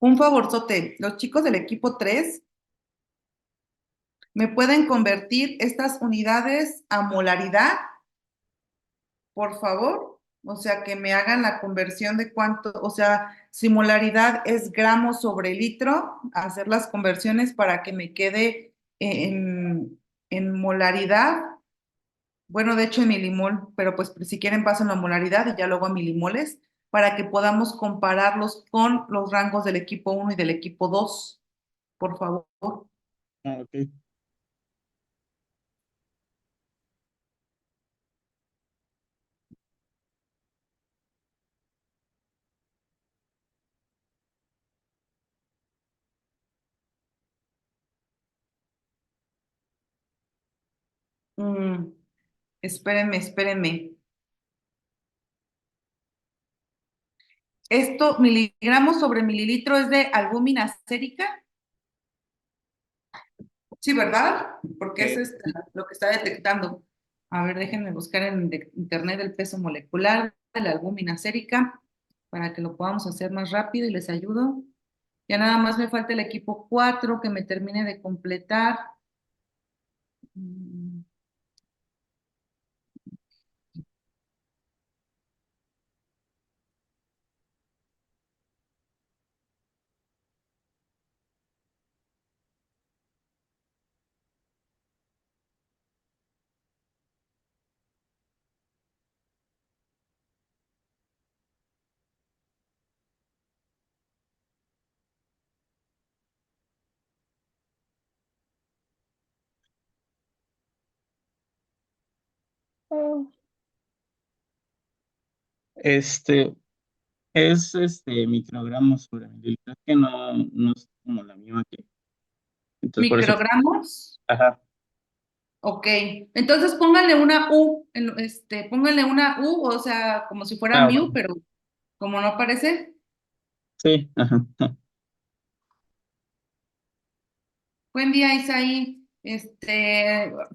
Un favorzote, los chicos del equipo 3 me pueden convertir estas unidades a molaridad, por favor. O sea, que me hagan la conversión de cuánto, o sea, si molaridad es gramos sobre litro, hacer las conversiones para que me quede en molaridad. Bueno, de hecho en milimol, pero pues si quieren pasen la molaridad y ya luego a milimoles para que podamos compararlos con los rangos del equipo uno y del equipo 2, por favor. Ah, ok. Mm, espérenme. Esto, miligramos sobre mililitro, es de albúmina sérica, sí, ¿verdad? Porque es lo que está detectando. A ver, déjenme buscar en internet el peso molecular de la albúmina sérica para que lo podamos hacer más rápido y les ayudo. Ya nada más me falta el equipo 4 que me termine de completar. Mm, Ah. Este, es microgramos sobre mililitro, es que no es como la misma que, entonces por eso, Microgramos. ajá, Ok. Entonces pónganle una U, pónganle una U, o sea, como si fuera ah, mu, bueno, pero como no aparece. sí, ajá, Buen día, Isaí.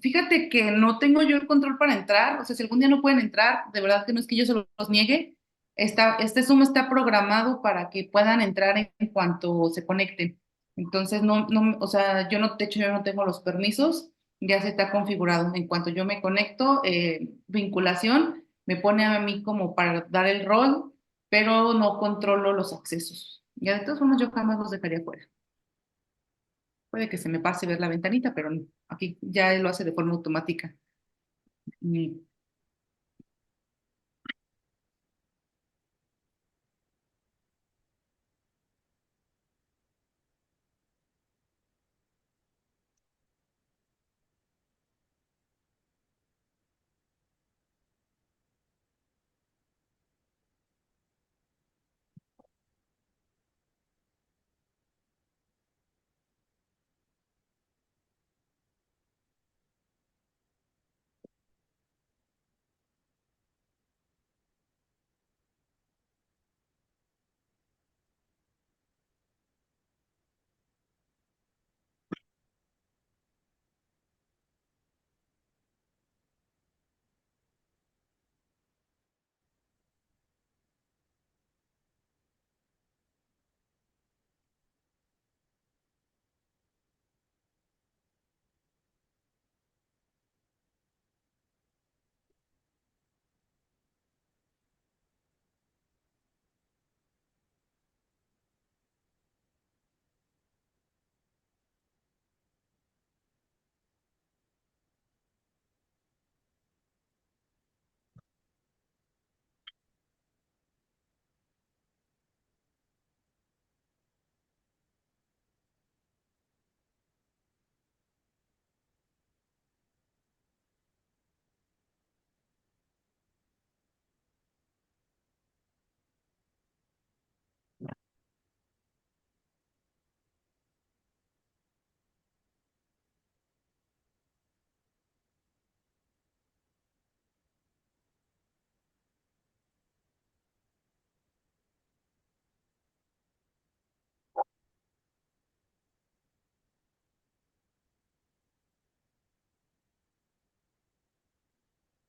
Fíjate que no tengo yo el control para entrar. O sea, si algún día no pueden entrar, de verdad que no es que yo se los niegue. Este Zoom está programado para que puedan entrar en cuanto se conecten. Entonces, o sea, de hecho, yo no tengo los permisos, ya se está configurado. En cuanto yo me conecto, vinculación, me pone a mí como para dar el rol, pero no controlo los accesos. Ya de todas formas, yo jamás los dejaría fuera. Puede que se me pase ver la ventanita, pero no. Aquí ya lo hace de forma automática. Mm.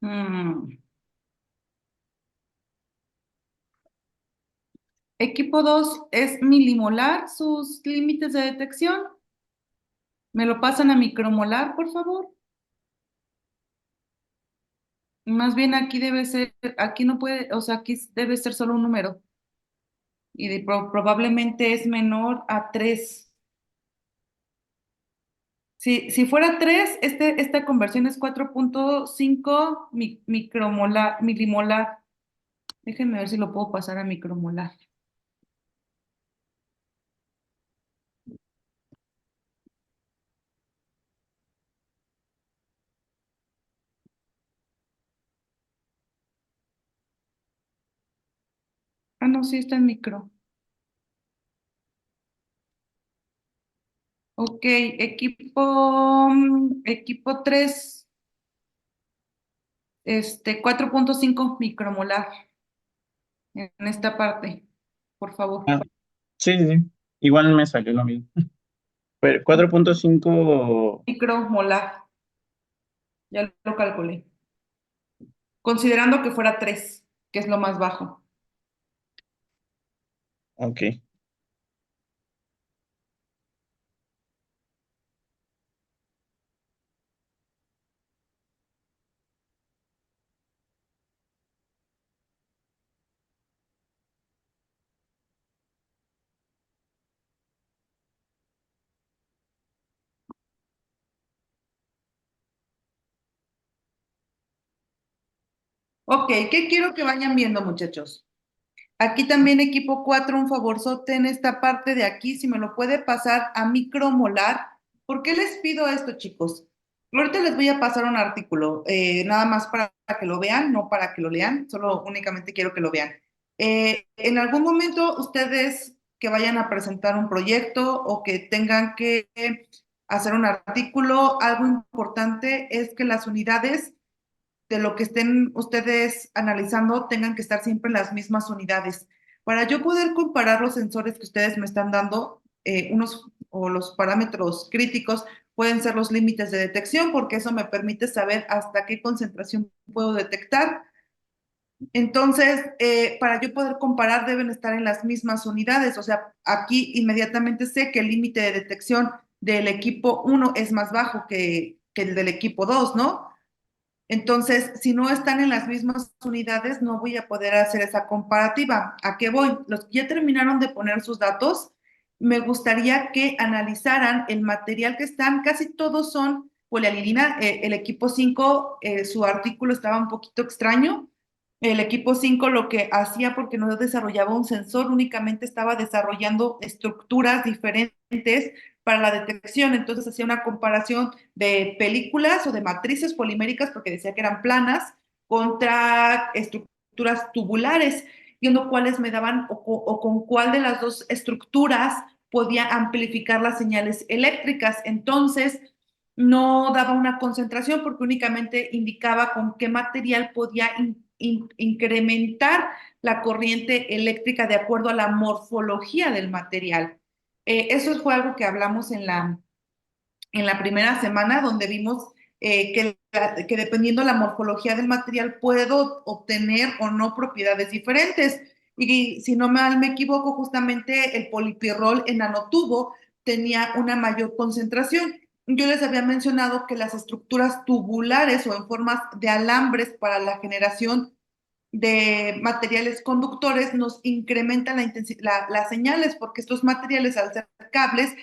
Mm. Equipo 2 es milimolar sus límites de detección. ¿Me lo pasan a micromolar, por favor? Más bien aquí debe ser, aquí no puede, o sea, aquí debe ser solo un número y probablemente es menor a 3. Si fuera 3, esta conversión es 4.5 micromolar, milimolar. Déjenme ver si lo puedo pasar a micromolar. Ah, no, sí está en micro. Ok, equipo 3, 4.5 micromolar en esta parte, por favor. Ah, sí, sí, sí. Igual me salió lo mismo. Pero 4.5, Micromolar, ya lo calculé. Considerando que fuera 3, que es lo más bajo. ok. Ok, ¿qué quiero que vayan viendo, muchachos? Aquí también equipo 4, un favorzote en esta parte de aquí, si me lo puede pasar a micromolar. ¿Por qué les pido esto, chicos? Ahorita les voy a pasar un artículo, nada más para que lo vean, no para que lo lean, solo únicamente quiero que lo vean. En algún momento ustedes que vayan a presentar un proyecto o que tengan que hacer un artículo, algo importante es que las unidades de lo que estén ustedes analizando tengan que estar siempre en las mismas unidades. Para yo poder comparar los sensores que ustedes me están dando, unos o los parámetros críticos pueden ser los límites de detección, porque eso me permite saber hasta qué concentración puedo detectar. Entonces, para yo poder comparar, deben estar en las mismas unidades. O sea, aquí inmediatamente sé que el límite de detección del equipo 1 es más bajo que el del equipo 2, ¿no? Entonces, si no están en las mismas unidades, no voy a poder hacer esa comparativa. ¿A qué voy? Los que ya terminaron de poner sus datos, me gustaría que analizaran el material que están, casi todos son polialilina. El equipo 5, su artículo estaba un poquito extraño. El equipo 5 lo que hacía, porque no desarrollaba un sensor, únicamente estaba desarrollando estructuras diferentes para la detección. Entonces hacía una comparación de películas o de matrices poliméricas, porque decía que eran planas, contra estructuras tubulares, viendo cuáles me daban o con cuál de las dos estructuras podía amplificar las señales eléctricas. Entonces, no daba una concentración porque únicamente indicaba con qué material podía incrementar la corriente eléctrica de acuerdo a la morfología del material. Eso fue algo que hablamos en la primera semana, donde vimos que dependiendo de la morfología del material puedo obtener o no propiedades diferentes. Y si no mal me equivoco, justamente el polipirrol en nanotubo tenía una mayor concentración. Yo les había mencionado que las estructuras tubulares o en formas de alambres para la generación de materiales conductores nos incrementan las señales, porque estos materiales, al ser cables,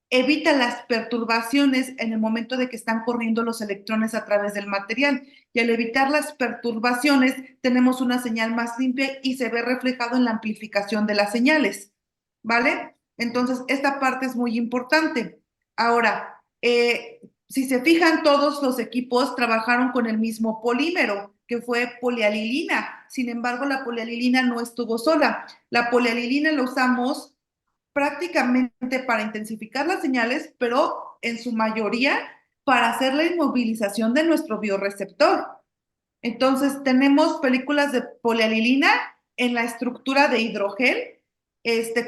evita las perturbaciones en el momento de que están corriendo los electrones a través del material. Y al evitar las perturbaciones, tenemos una señal más limpia y se ve reflejado en la amplificación de las señales. ¿Vale? Entonces, esta parte es muy importante. Ahora, si se fijan, todos los equipos trabajaron con el mismo polímero, que fue polialilina. Sin embargo, la polialilina no estuvo sola. La polialilina la usamos prácticamente para intensificar las señales, pero en su mayoría para hacer la inmovilización de nuestro bioreceptor. Entonces, tenemos películas de polialilina en la estructura de hidrogel,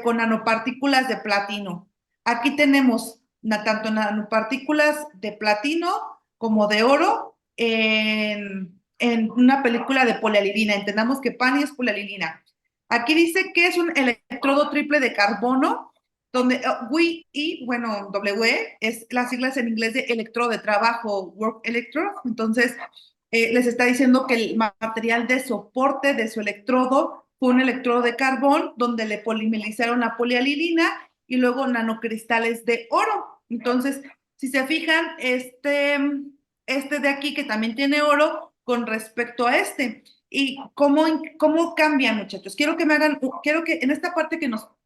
con nanopartículas de platino. Aquí tenemos tanto nanopartículas de platino como de oro en una película de polialilina. Entendamos que PANI es polialilina. Aquí dice que es un electrodo triple de carbono, donde WE, bueno, WE es las siglas en inglés de electrodo de trabajo, work electrode. Entonces, les está diciendo que el material de soporte de su electrodo fue un electrodo de carbón, donde le polimerizaron la polialilina y luego nanocristales de oro. Entonces, si se fijan, este de aquí que también tiene oro con respecto a este. ¿Y cómo cambian, muchachos? Quiero que en esta parte que nos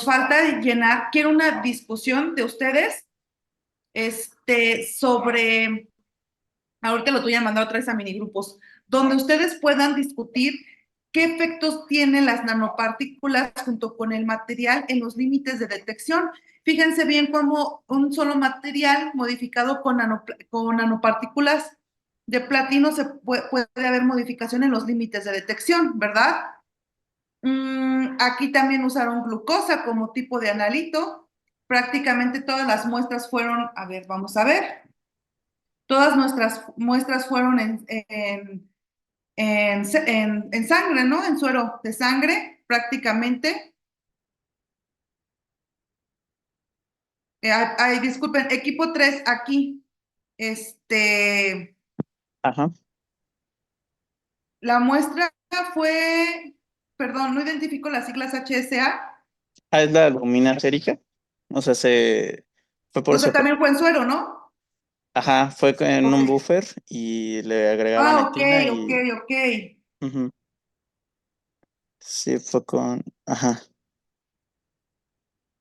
falta llenar, quiero una discusión de ustedes sobre, ahorita lo voy a mandar otra vez a minigrupos, donde ustedes puedan discutir qué efectos tienen las nanopartículas junto con el material en los límites de detección. Fíjense bien cómo un solo material modificado con nanopartículas de platino puede haber modificación en los límites de detección, ¿verdad? Aquí también usaron glucosa como tipo de analito. Prácticamente todas las muestras fueron, a ver, vamos a ver. Todas nuestras muestras fueron en sangre, ¿no? En suero de sangre, prácticamente. Ay, disculpen, equipo 3 aquí. Este, Ajá. la muestra fue, perdón, no identifico las siglas HSA. Ah, es la albúmina sérica. O sea, fue por O sea, separado. también fue en suero, ¿no? Ajá, fue en Ok. un buffer y le agregaban Ah, ok, etina ok, y ok. ujú, sí, fue con, ajá.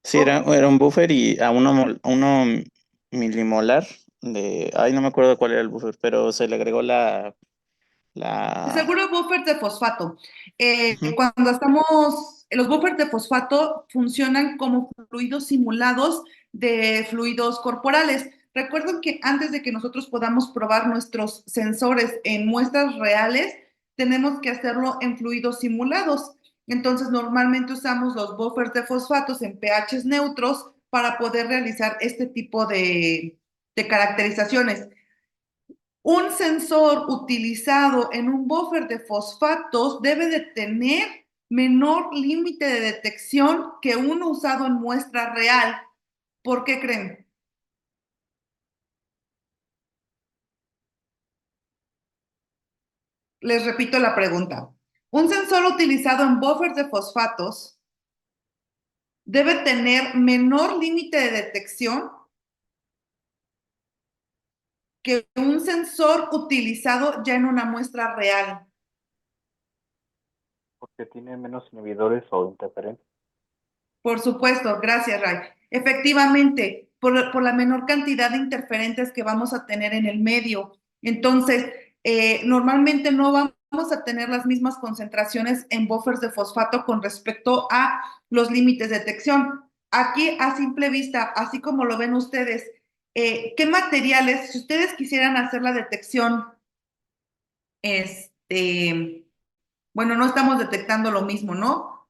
Sí, Ok. era un buffer y a uno milimolar ay, no me acuerdo cuál era el buffer, pero se le agregó la, Seguro buffers de fosfato. ujú, Cuando los buffers de fosfato funcionan como fluidos simulados de fluidos corporales. Recuerden que antes de que nosotros podamos probar nuestros sensores en muestras reales, tenemos que hacerlo en fluidos simulados. Entonces, normalmente usamos los buffers de fosfatos en pHs neutros para poder realizar este tipo de caracterizaciones. Un sensor utilizado en un buffer de fosfatos debe de tener menor límite de detección que uno usado en muestra real. ¿Por qué creen? Les repito la pregunta. Un sensor utilizado en buffers de fosfatos debe tener menor límite de detección que un sensor utilizado ya en una muestra real. porque tiene menos inhibidores o interferencias. Por supuesto, gracias, Ray. Efectivamente, por la menor cantidad de interferentes que vamos a tener en el medio. Entonces, normalmente no vamos a tener las mismas concentraciones en buffers de fosfato con respecto a los límites de detección. Aquí, a simple vista, así como lo ven ustedes, ¿qué materiales, si ustedes quisieran hacer la detección, bueno, no estamos detectando lo mismo, ¿no?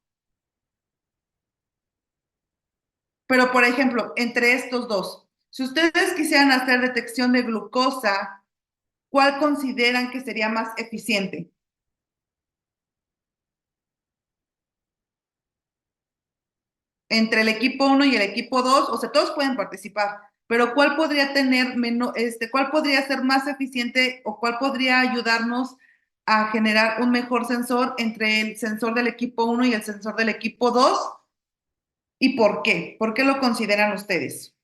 Pero, por ejemplo, entre estos dos, si ustedes quisieran hacer detección de glucosa, ¿cuál consideran que sería más eficiente? Entre el equipo uno y el equipo 2, o sea, todos pueden participar, pero ¿cuál podría tener menos, cuál podría ser más eficiente o cuál podría ayudarnos a generar un mejor sensor entre el sensor del equipo uno y el sensor del equipo 2? ¿Y por qué? ¿Por qué lo consideran ustedes?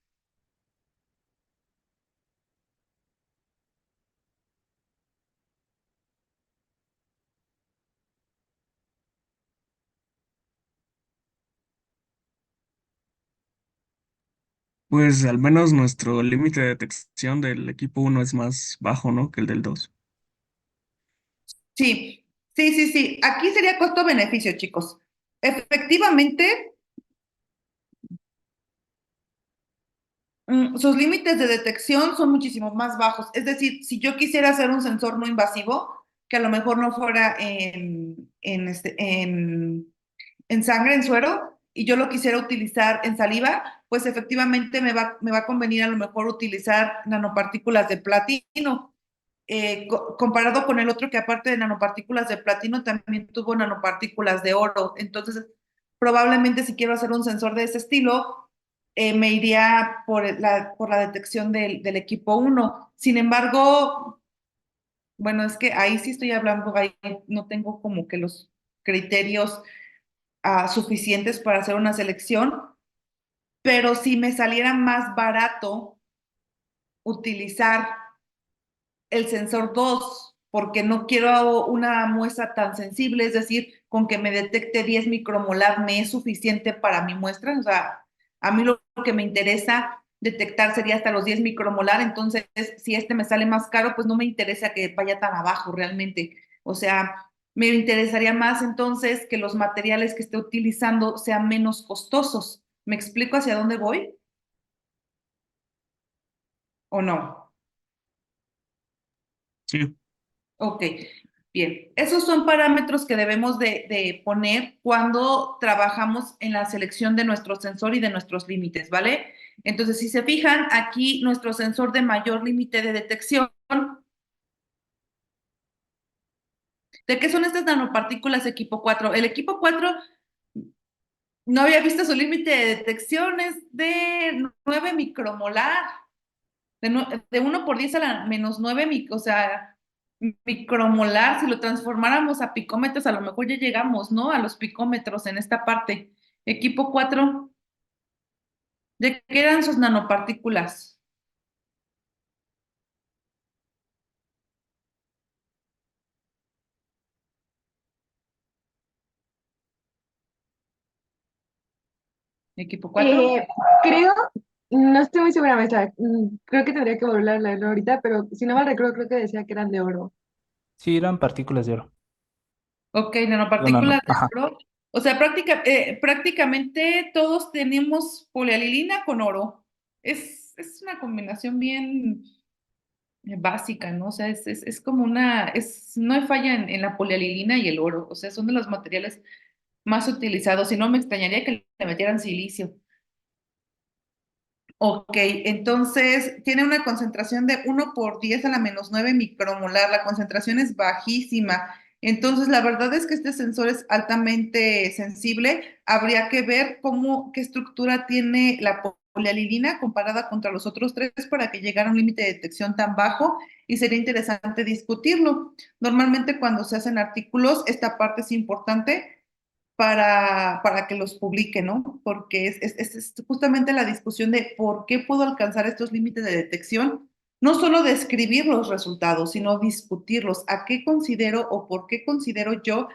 Pues al menos nuestro límite de detección del equipo uno es más bajo, ¿no? Que el del 2. Sí, sí, sí, sí. Aquí sería costo-beneficio, chicos. Efectivamente, sus límites de detección son muchísimo más bajos. Es decir, si yo quisiera hacer un sensor no invasivo, que a lo mejor no fuera en sangre, en suero, y yo lo quisiera utilizar en saliva, pues efectivamente me va a convenir a lo mejor utilizar nanopartículas de platino. comparado con el otro que aparte de nanopartículas de platino también tuvo nanopartículas de oro. Entonces, probablemente si quiero hacer un sensor de ese estilo, me iría por la detección del equipo 1. Sin embargo, bueno, es que ahí sí estoy hablando, ahí no tengo como que los criterios suficientes para hacer una selección, pero si me saliera más barato utilizar el sensor 2 porque no quiero una muestra tan sensible, es decir, con que me detecte 10 micromolar me es suficiente para mi muestra. O sea, a mí lo que me interesa detectar sería hasta los 10 micromolar, entonces si este me sale más caro, pues no me interesa que vaya tan abajo realmente. O sea, me interesaría más entonces que los materiales que esté utilizando sean menos costosos. ¿Me explico hacia dónde voy o no? Sí. Ok, bien. Esos son parámetros que debemos de poner cuando trabajamos en la selección de nuestro sensor y de nuestros límites, ¿vale? Entonces, si se fijan, aquí nuestro sensor de mayor límite de detección, ¿de qué son estas nanopartículas equipo 4? El equipo 4 no había visto su límite de detección, es de 9 micromolar. De 1 por 10 a la menos 9, o sea, micromolar, si lo transformáramos a picómetros, a lo mejor ya llegamos, ¿no? A los picómetros en esta parte. Equipo 4, ¿de qué eran sus nanopartículas? Equipo 4. Eh, creo, no estoy muy segura, maestra. Creo que tendría que volver a leerlo ahorita, pero si no mal recuerdo, creo que decía que eran de oro. Sí, eran partículas de oro. Ok, No, no, nanopartículas no. de Ajá. oro. O sea, prácticamente todos tenemos polialilina con oro. Es una combinación bien básica, ¿no? O sea, es como no hay falla en la polialilina y el oro, o sea, son de los materiales más utilizados, y no me extrañaría que le metieran silicio. Ok, entonces tiene una concentración de 1 por 10 a la menos 9 micromolar, la concentración es bajísima. Entonces, la verdad es que este sensor es altamente sensible. Habría que ver qué estructura tiene la polialilina comparada contra los otros tres para que llegara a un límite de detección tan bajo y sería interesante discutirlo. Normalmente cuando se hacen artículos, esta parte es importante para que los publique, ¿no? Porque es justamente la discusión de por qué puedo alcanzar estos límites de detección, no solo describir los resultados, sino discutirlos. ¿A qué considero o por qué considero yo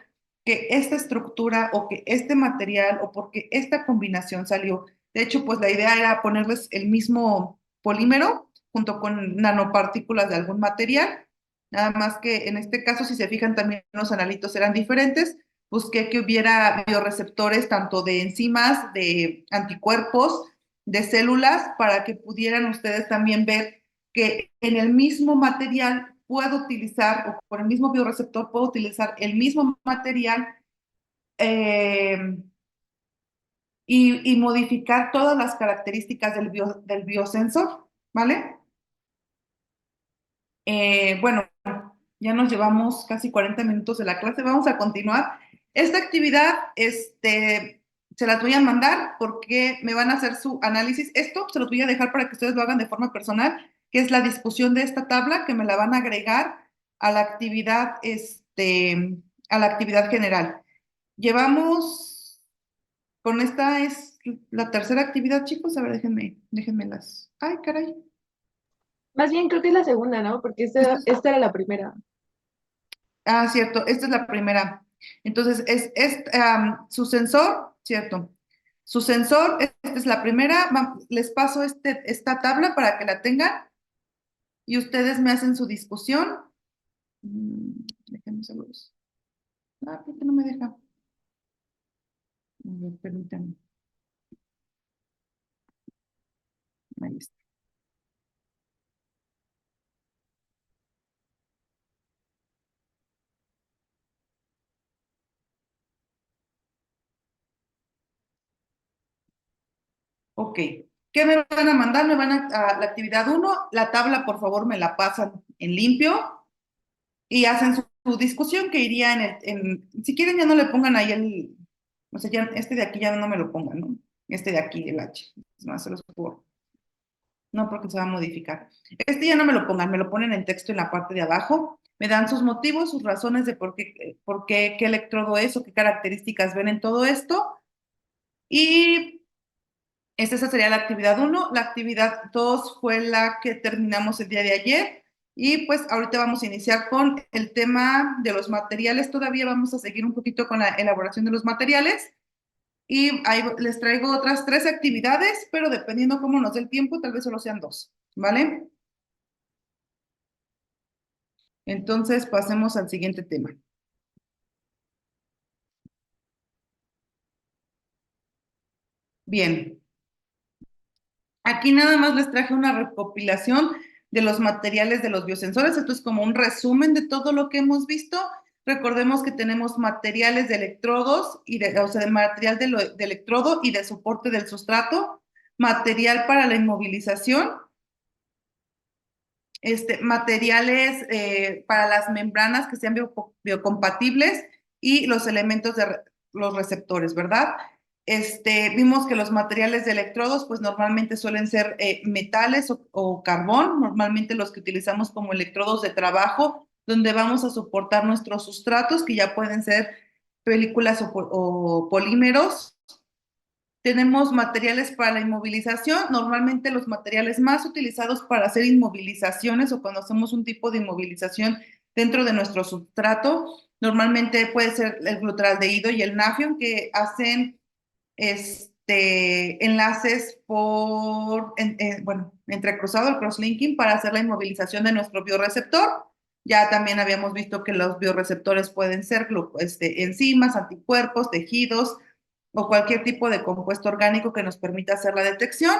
que esta estructura o que este material o porque esta combinación salió? De hecho, pues la idea era ponerles el mismo polímero junto con nanopartículas de algún material, nada más que en este caso, si se fijan, también los analitos eran diferentes. Busqué que hubiera bioreceptores tanto de enzimas, de anticuerpos, de células, para que pudieran ustedes también ver que en el mismo material puedo utilizar, o por el mismo bioreceptor puedo utilizar el mismo material eh, y modificar todas las características del biosensor, ¿vale? Bueno, ya nos llevamos casi 40 minutos de la clase, vamos a continuar. Esta actividad, se las voy a mandar porque me van a hacer su análisis. Esto se los voy a dejar para que ustedes lo hagan de forma personal, que es la discusión de esta tabla, que me la van a agregar a la actividad, a la actividad general. Llevamos, con esta es la tercera actividad, chicos. A ver, déjenme las. Ay, caray. Más bien creo que es la segunda, ¿no? Porque Esto esta era la primera. Cierto, esta es la primera. Entonces, su sensor, cierto. Su sensor, esta es la primera. Les paso esta tabla para que la tengan y ustedes me hacen su discusión. Déjenme saludos. ¿Por qué no me deja? A ver, permítanme. Ahí está. Ok. ¿Qué me van a mandar? Me van a la actividad 1. La tabla, por favor, me la pasan en limpio. y hacen su discusión que iría si quieren ya no le pongan ahí o sea, ya, este de aquí ya no me lo pongan, ¿no? Este de aquí, el H, es más, se los puedo. No, porque se va a modificar. Este ya no me lo pongan, me lo ponen en texto en la parte de abajo. Me dan sus motivos, sus razones de qué electrodo es o qué características ven en todo esto. Y esa sería la actividad 1. La actividad 2 fue la que terminamos el día de ayer. Y pues ahorita vamos a iniciar con el tema de los materiales. Todavía vamos a seguir un poquito con la elaboración de los materiales. Y ahí les traigo otras 3 actividades, pero dependiendo cómo nos dé el tiempo, tal vez solo sean 2, ¿vale? Entonces pasemos al siguiente tema. Bien, aquí nada más les traje una recopilación de los materiales de los biosensores. Esto es como un resumen de todo lo que hemos visto. Recordemos que tenemos materiales de electrodos, o sea, de material de electrodo y de soporte del sustrato, material para la inmovilización, materiales para las membranas que sean biocompatibles y los elementos de los receptores, ¿verdad? Vimos que los materiales de electrodos pues normalmente suelen ser metales o carbón, normalmente los que utilizamos como electrodos de trabajo, donde vamos a soportar nuestros sustratos, que ya pueden ser películas o polímeros. Tenemos materiales para la inmovilización. Normalmente los materiales más utilizados para hacer inmovilizaciones o cuando hacemos un tipo de inmovilización dentro de nuestro sustrato, normalmente puede ser el glutaraldehído y el nafion, que hacen enlaces entrecruzado, el crosslinking, para hacer la inmovilización de nuestro bioreceptor. Ya también habíamos visto que los bioreceptores pueden ser enzimas, anticuerpos, tejidos, o cualquier tipo de compuesto orgánico que nos permita hacer la detección.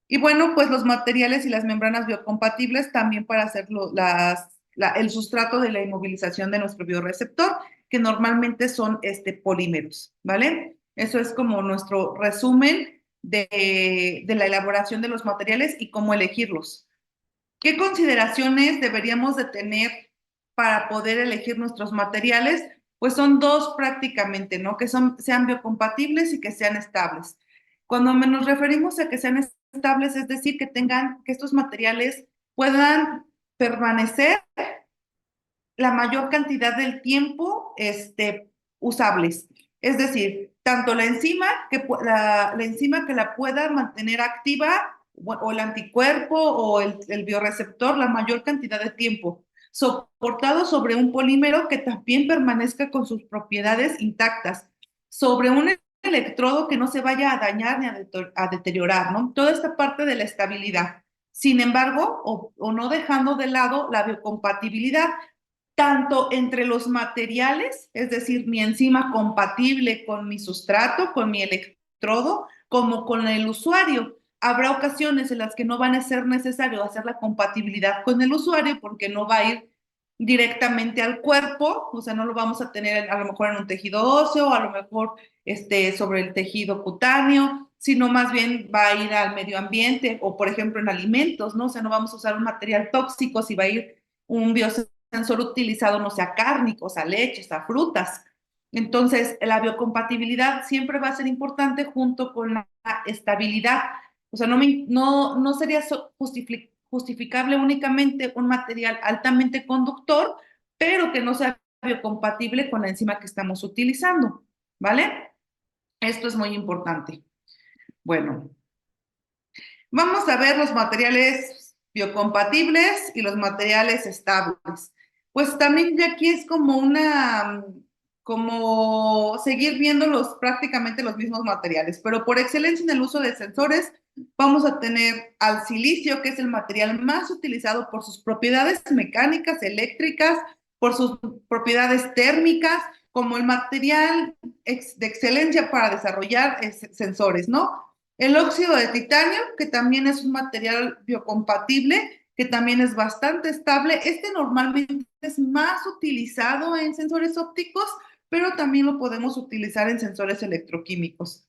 Y bueno, pues los materiales y las membranas biocompatibles también para hacer el sustrato de la inmovilización de nuestro bioreceptor, que normalmente son polímeros, ¿vale? Eso es como nuestro resumen de la elaboración de los materiales y cómo elegirlos. ¿Qué consideraciones deberíamos de tener para poder elegir nuestros materiales? Pues son 2 prácticamente, ¿no? Que sean biocompatibles y que sean estables. Cuando nos referimos a que sean estables, es decir, que estos materiales puedan permanecer la mayor cantidad del tiempo usables. Es decir, tanto la enzima la enzima que la pueda mantener activa o el anticuerpo o el bioreceptor la mayor cantidad de tiempo, soportado sobre un polímero que también permanezca con sus propiedades intactas, sobre un electrodo que no se vaya a dañar ni a deteriorar, ¿no? Toda esta parte de la estabilidad. Sin embargo, o no dejando de lado la biocompatibilidad, tanto entre los materiales, es decir, mi enzima compatible con mi sustrato, con mi electrodo, como con el usuario. Habrá ocasiones en las que no van a ser necesario hacer la compatibilidad con el usuario porque no va a ir directamente al cuerpo, o sea, no lo vamos a tener a lo mejor en un tejido óseo, a lo mejor sobre el tejido cutáneo, sino más bien va a ir al medio ambiente o, por ejemplo, en alimentos, ¿no? O sea, no vamos a usar un material tóxico si va a ir un biosensor utilizado, no sé, a cárnicos, a leches, a frutas. Entonces, la biocompatibilidad siempre va a ser importante junto con la estabilidad. O sea, no sería justificable únicamente un material altamente conductor, pero que no sea biocompatible con la enzima que estamos utilizando, ¿vale? Esto es muy importante. Bueno, vamos a ver los materiales biocompatibles y los materiales estables. Pues también ya aquí es como seguir viendo prácticamente los mismos materiales, pero por excelencia en el uso de sensores vamos a tener al silicio, que es el material más utilizado por sus propiedades mecánicas, eléctricas, por sus propiedades térmicas, como el material de excelencia para desarrollar sensores, ¿no? El óxido de titanio, que también es un material biocompatible, que también es bastante estable. Normalmente es más utilizado en sensores ópticos, pero también lo podemos utilizar en sensores electroquímicos.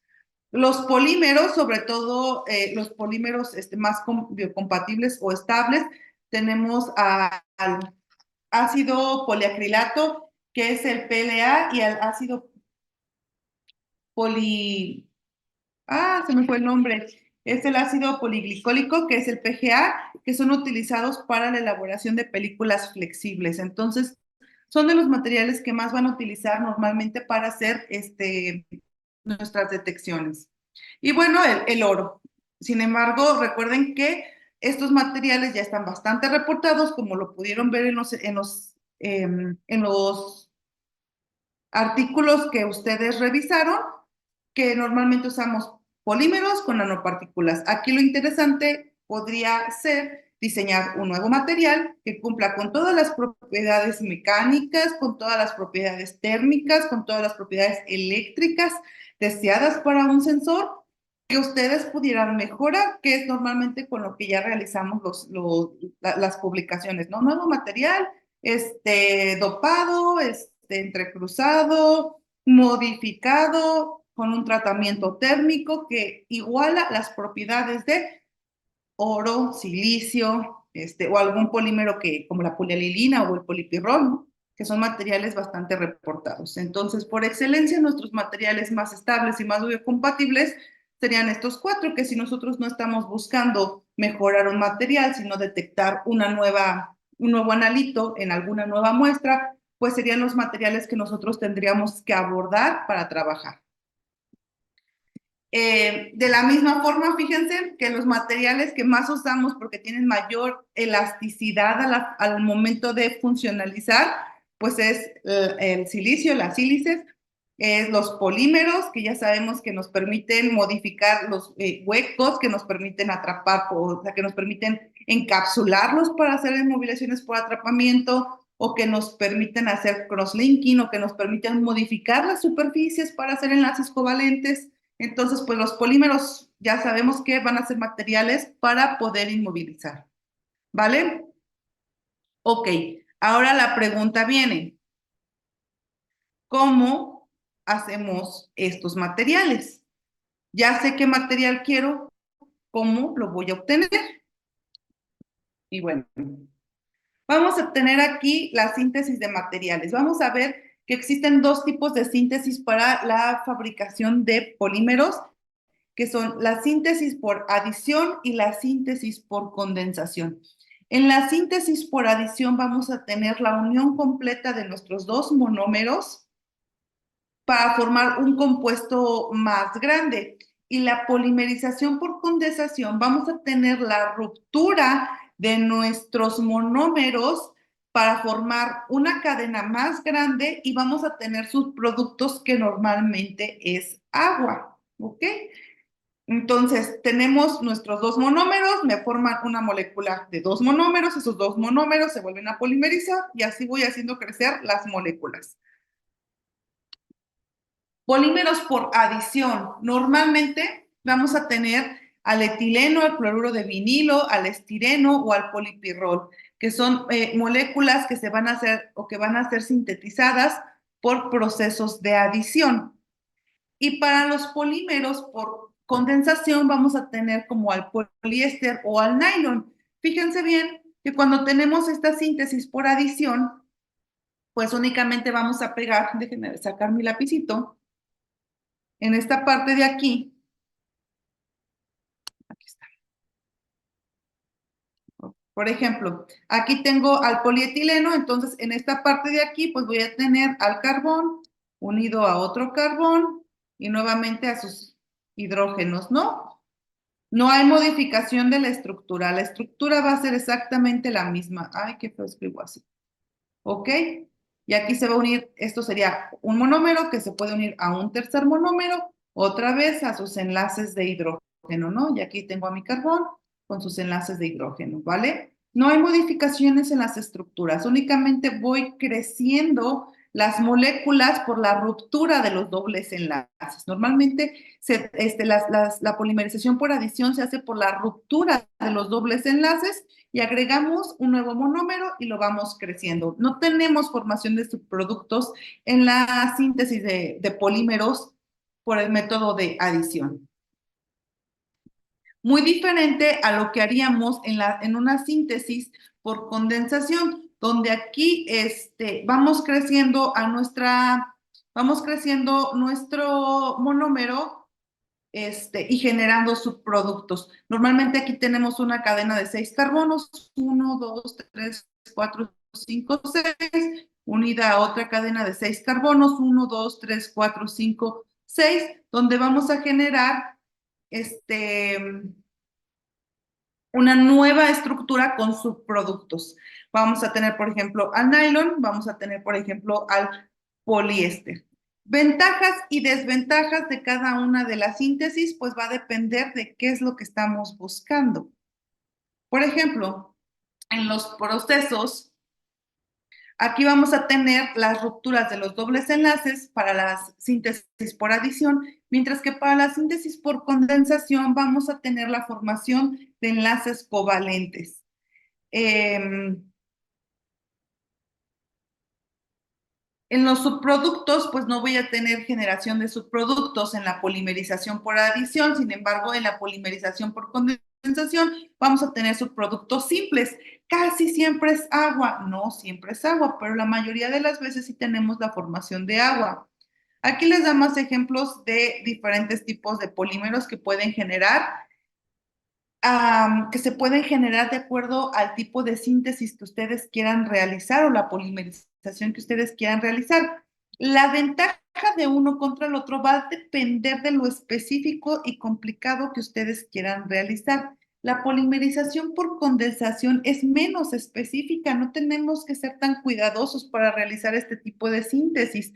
Los polímeros, sobre todo los polímeros más biocompatibles o estables, tenemos al ácido poliacrilato, que es el PLA, y el ácido se me fue el nombre. Es el ácido poliglicólico, que es el PGA, que son utilizados para la elaboración de películas flexibles. Entonces, son de los materiales que más van a utilizar normalmente para hacer nuestras detecciones. Y bueno, el oro. Sin embargo, recuerden que estos materiales ya están bastante reportados, como lo pudieron ver en los artículos que ustedes revisaron, que normalmente usamos polímeros con nanopartículas. Aquí lo interesante podría ser diseñar un nuevo material que cumpla con todas las propiedades mecánicas, con todas las propiedades térmicas, con todas las propiedades eléctricas deseadas para un sensor, que ustedes pudieran mejorar, que es normalmente con lo que ya realizamos las publicaciones, ¿no? Nuevo material, dopado, entrecruzado, modificado con un tratamiento térmico que iguala las propiedades de oro, silicio, o algún polímero como la polialilina o el polipirrol, ¿no? Que son materiales bastante reportados. Entonces, por excelencia, nuestros materiales más estables y más biocompatibles serían estos 4, que si nosotros no estamos buscando mejorar un material, sino detectar un nuevo analito en alguna nueva muestra, pues serían los materiales que nosotros tendríamos que abordar para trabajar. De la misma forma, fíjense que los materiales que más usamos porque tienen mayor elasticidad al momento de funcionalizar, pues es el silicio, las sílices, los polímeros, que ya sabemos que nos permiten modificar los huecos, que nos permiten atrapar, o sea, que nos permiten encapsularlos para hacer inmovilizaciones por atrapamiento, o que nos permiten hacer crosslinking, o que nos permiten modificar las superficies para hacer enlaces covalentes. Entonces, pues los polímeros ya sabemos que van a ser materiales para poder inmovilizar, ¿vale? Ok, ahora la pregunta viene, ¿cómo hacemos estos materiales? Ya sé qué material quiero, ¿cómo lo voy a obtener? Y bueno, vamos a obtener aquí la síntesis de materiales. Vamos a ver que existen 2 tipos de síntesis para la fabricación de polímeros, que son la síntesis por adición y la síntesis por condensación. En la síntesis por adición vamos a tener la unión completa de nuestros 2 monómeros para formar un compuesto más grande. Y la polimerización por condensación vamos a tener la ruptura de nuestros monómeros para formar una cadena más grande y vamos a tener subproductos que normalmente es agua, ¿ok? Entonces, tenemos nuestros 2 monómeros, me forman una molécula de 2 monómeros, esos 2 monómeros se vuelven a polimerizar y así voy haciendo crecer las moléculas. Polímeros por adición. Normalmente vamos a tener al etileno, al cloruro de vinilo, al estireno o al polipirrol, que son moléculas que se van a hacer o que van a ser sintetizadas por procesos de adición. Y para los polímeros por condensación vamos a tener como al poliéster o al nylon. Fíjense bien que cuando tenemos esta síntesis por adición, pues únicamente vamos a pegar, déjenme sacar mi lapicito, en esta parte de aquí está. Por ejemplo, aquí tengo al polietileno, entonces en esta parte de aquí pues voy a tener al carbón unido a otro carbón y nuevamente a sus hidrógenos, ¿no? No hay modificación de la estructura va a ser exactamente la misma. Ay, qué feo escribo así. ¿Ok? Y aquí se va a unir, esto sería un monómero que se puede unir a un tercer monómero, otra vez a sus enlaces de hidrógeno, ¿no? Y aquí tengo a mi carbón con sus enlaces de hidrógeno, ¿vale? No hay modificaciones en las estructuras, únicamente voy creciendo las moléculas por la ruptura de los dobles enlaces. Normalmente la polimerización por adición se hace por la ruptura de los dobles enlaces y agregamos un nuevo monómero y lo vamos creciendo. No tenemos formación de subproductos en la síntesis de polímeros por el método de adición. Muy diferente a lo que haríamos en una síntesis por condensación, donde aquí vamos creciendo nuestro monómero y generando subproductos. Normalmente aquí tenemos una cadena de 6 carbonos, 1, 2, 3, 4, 5, 6, unida a otra cadena de 6 carbonos, 1, 2, 3, 4, 5, 6, donde vamos a generar una nueva estructura con subproductos. Vamos a tener, por ejemplo, al nylon, vamos a tener, por ejemplo, al poliéster. Ventajas y desventajas de cada una de las síntesis, pues va a depender de qué es lo que estamos buscando. Por ejemplo, en los procesos, aquí vamos a tener las rupturas de los dobles enlaces para la síntesis por adición, mientras que para la síntesis por condensación vamos a tener la formación de enlaces covalentes. En los subproductos, pues no voy a tener generación de subproductos en la polimerización por adición, sin embargo, en la polimerización por condensación vamos a tener subproductos simples. Casi siempre es agua, no siempre es agua, pero la mayoría de las veces sí tenemos la formación de agua. Aquí les damos ejemplos de diferentes tipos de polímeros que pueden generar, que se pueden generar de acuerdo al tipo de síntesis que ustedes quieran realizar o la polimerización que ustedes quieran realizar. La ventaja de uno contra el otro va a depender de lo específico y complicado que ustedes quieran realizar. La polimerización por condensación es menos específica, no tenemos que ser tan cuidadosos para realizar este tipo de síntesis.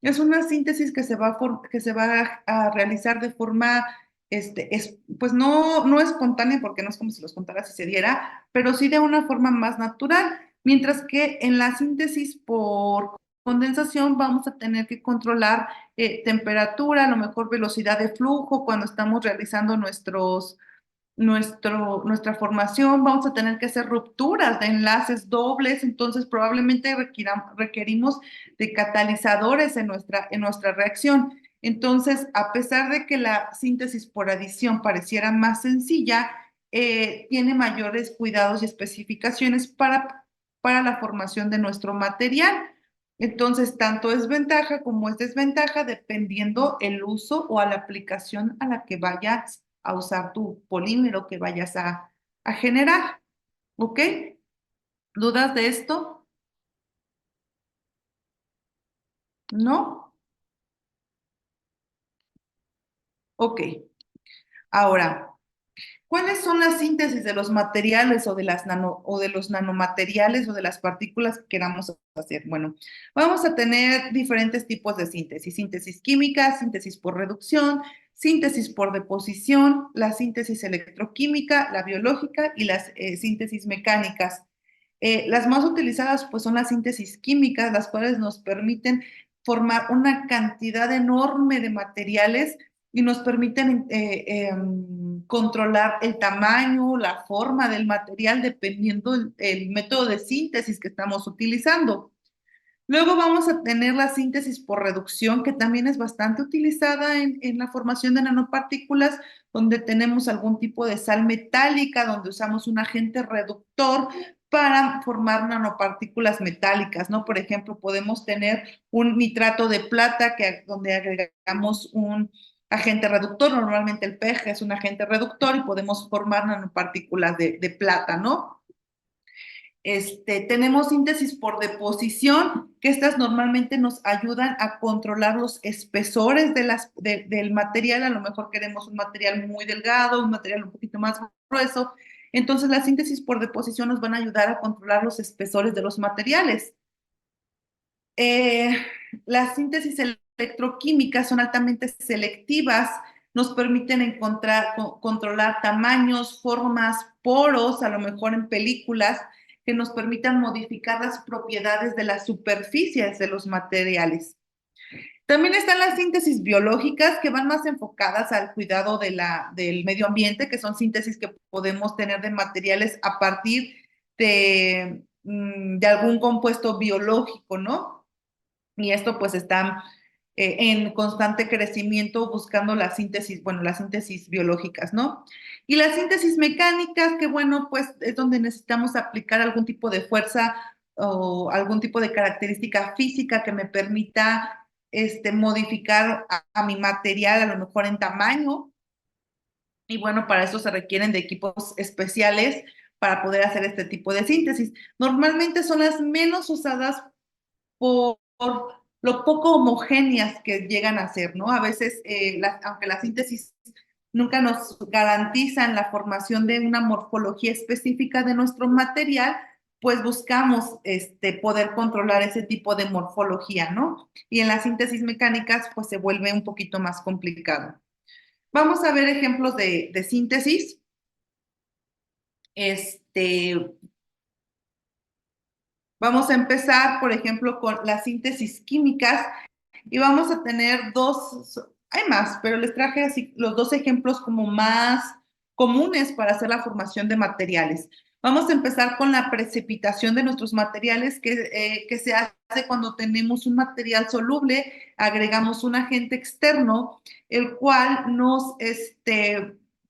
Es una síntesis que se va a realizar de forma pues no espontánea, porque no es como si los contaras y se diera, pero sí de una forma más natural, mientras que en la síntesis por condensación vamos a tener que controlar temperatura, a lo mejor velocidad de flujo cuando estamos realizando nuestra formación, vamos a tener que hacer rupturas de enlaces dobles, entonces probablemente requerimos de catalizadores en nuestra reacción. Entonces, a pesar de que la síntesis por adición pareciera más sencilla, tiene mayores cuidados y especificaciones para la formación de nuestro material. Entonces, tanto es ventaja como es desventaja dependiendo el uso o a la aplicación a la que vayas a usar tu polímero que vayas a generar. ¿Ok? ¿Dudas de esto? ¿No? Ok. Ahora, ¿cuáles son las síntesis de los materiales o de los nanomateriales o de las partículas que queramos hacer? Bueno, vamos a tener diferentes tipos de síntesis. Síntesis química, síntesis por reducción, síntesis por deposición, la síntesis electroquímica, la biológica y las síntesis mecánicas. Las más utilizadas pues son las síntesis químicas, las cuales nos permiten formar una cantidad enorme de materiales y nos permiten controlar el tamaño, la forma del material, dependiendo el método de síntesis que estamos utilizando. Luego vamos a tener la síntesis por reducción, que también es bastante utilizada en la formación de nanopartículas, donde tenemos algún tipo de sal metálica, donde usamos un agente reductor para formar nanopartículas metálicas, ¿no? Por ejemplo, podemos tener un nitrato de plata donde agregamos un agente reductor, normalmente el PEG es un agente reductor y podemos formar nanopartículas de plata, ¿no? Tenemos síntesis por deposición, que estas normalmente nos ayudan a controlar los espesores del material. A lo mejor queremos un material muy delgado, un material un poquito más grueso. Entonces, la síntesis por deposición nos van a ayudar a controlar los espesores de los materiales. Las síntesis electroquímicas son altamente selectivas, nos permiten controlar tamaños, formas, poros, a lo mejor en películas, que nos permitan modificar las propiedades de las superficies de los materiales. También están las síntesis biológicas, que van más enfocadas al cuidado del medio ambiente, que son síntesis que podemos tener de materiales a partir de algún compuesto biológico, ¿no? Y esto pues está en constante crecimiento buscando las síntesis biológicas, ¿no? Y las síntesis mecánicas, que bueno, pues es donde necesitamos aplicar algún tipo de fuerza o algún tipo de característica física que me permita modificar a mi material, a lo mejor en tamaño. Y bueno, para eso se requieren de equipos especiales para poder hacer este tipo de síntesis. Normalmente son las menos usadas por lo poco homogéneas que llegan a ser, ¿no? A veces, aunque la síntesis nunca nos garantizan la formación de una morfología específica de nuestro material, pues buscamos poder controlar ese tipo de morfología, ¿no? Y en las síntesis mecánicas, pues se vuelve un poquito más complicado. Vamos a ver ejemplos de síntesis. Vamos a empezar, por ejemplo, con las síntesis químicas y vamos a tener hay más, pero les traje así los dos ejemplos como más comunes para hacer la formación de materiales. Vamos a empezar con la precipitación de nuestros materiales que se hace cuando tenemos un material soluble, agregamos un agente externo, el cual nos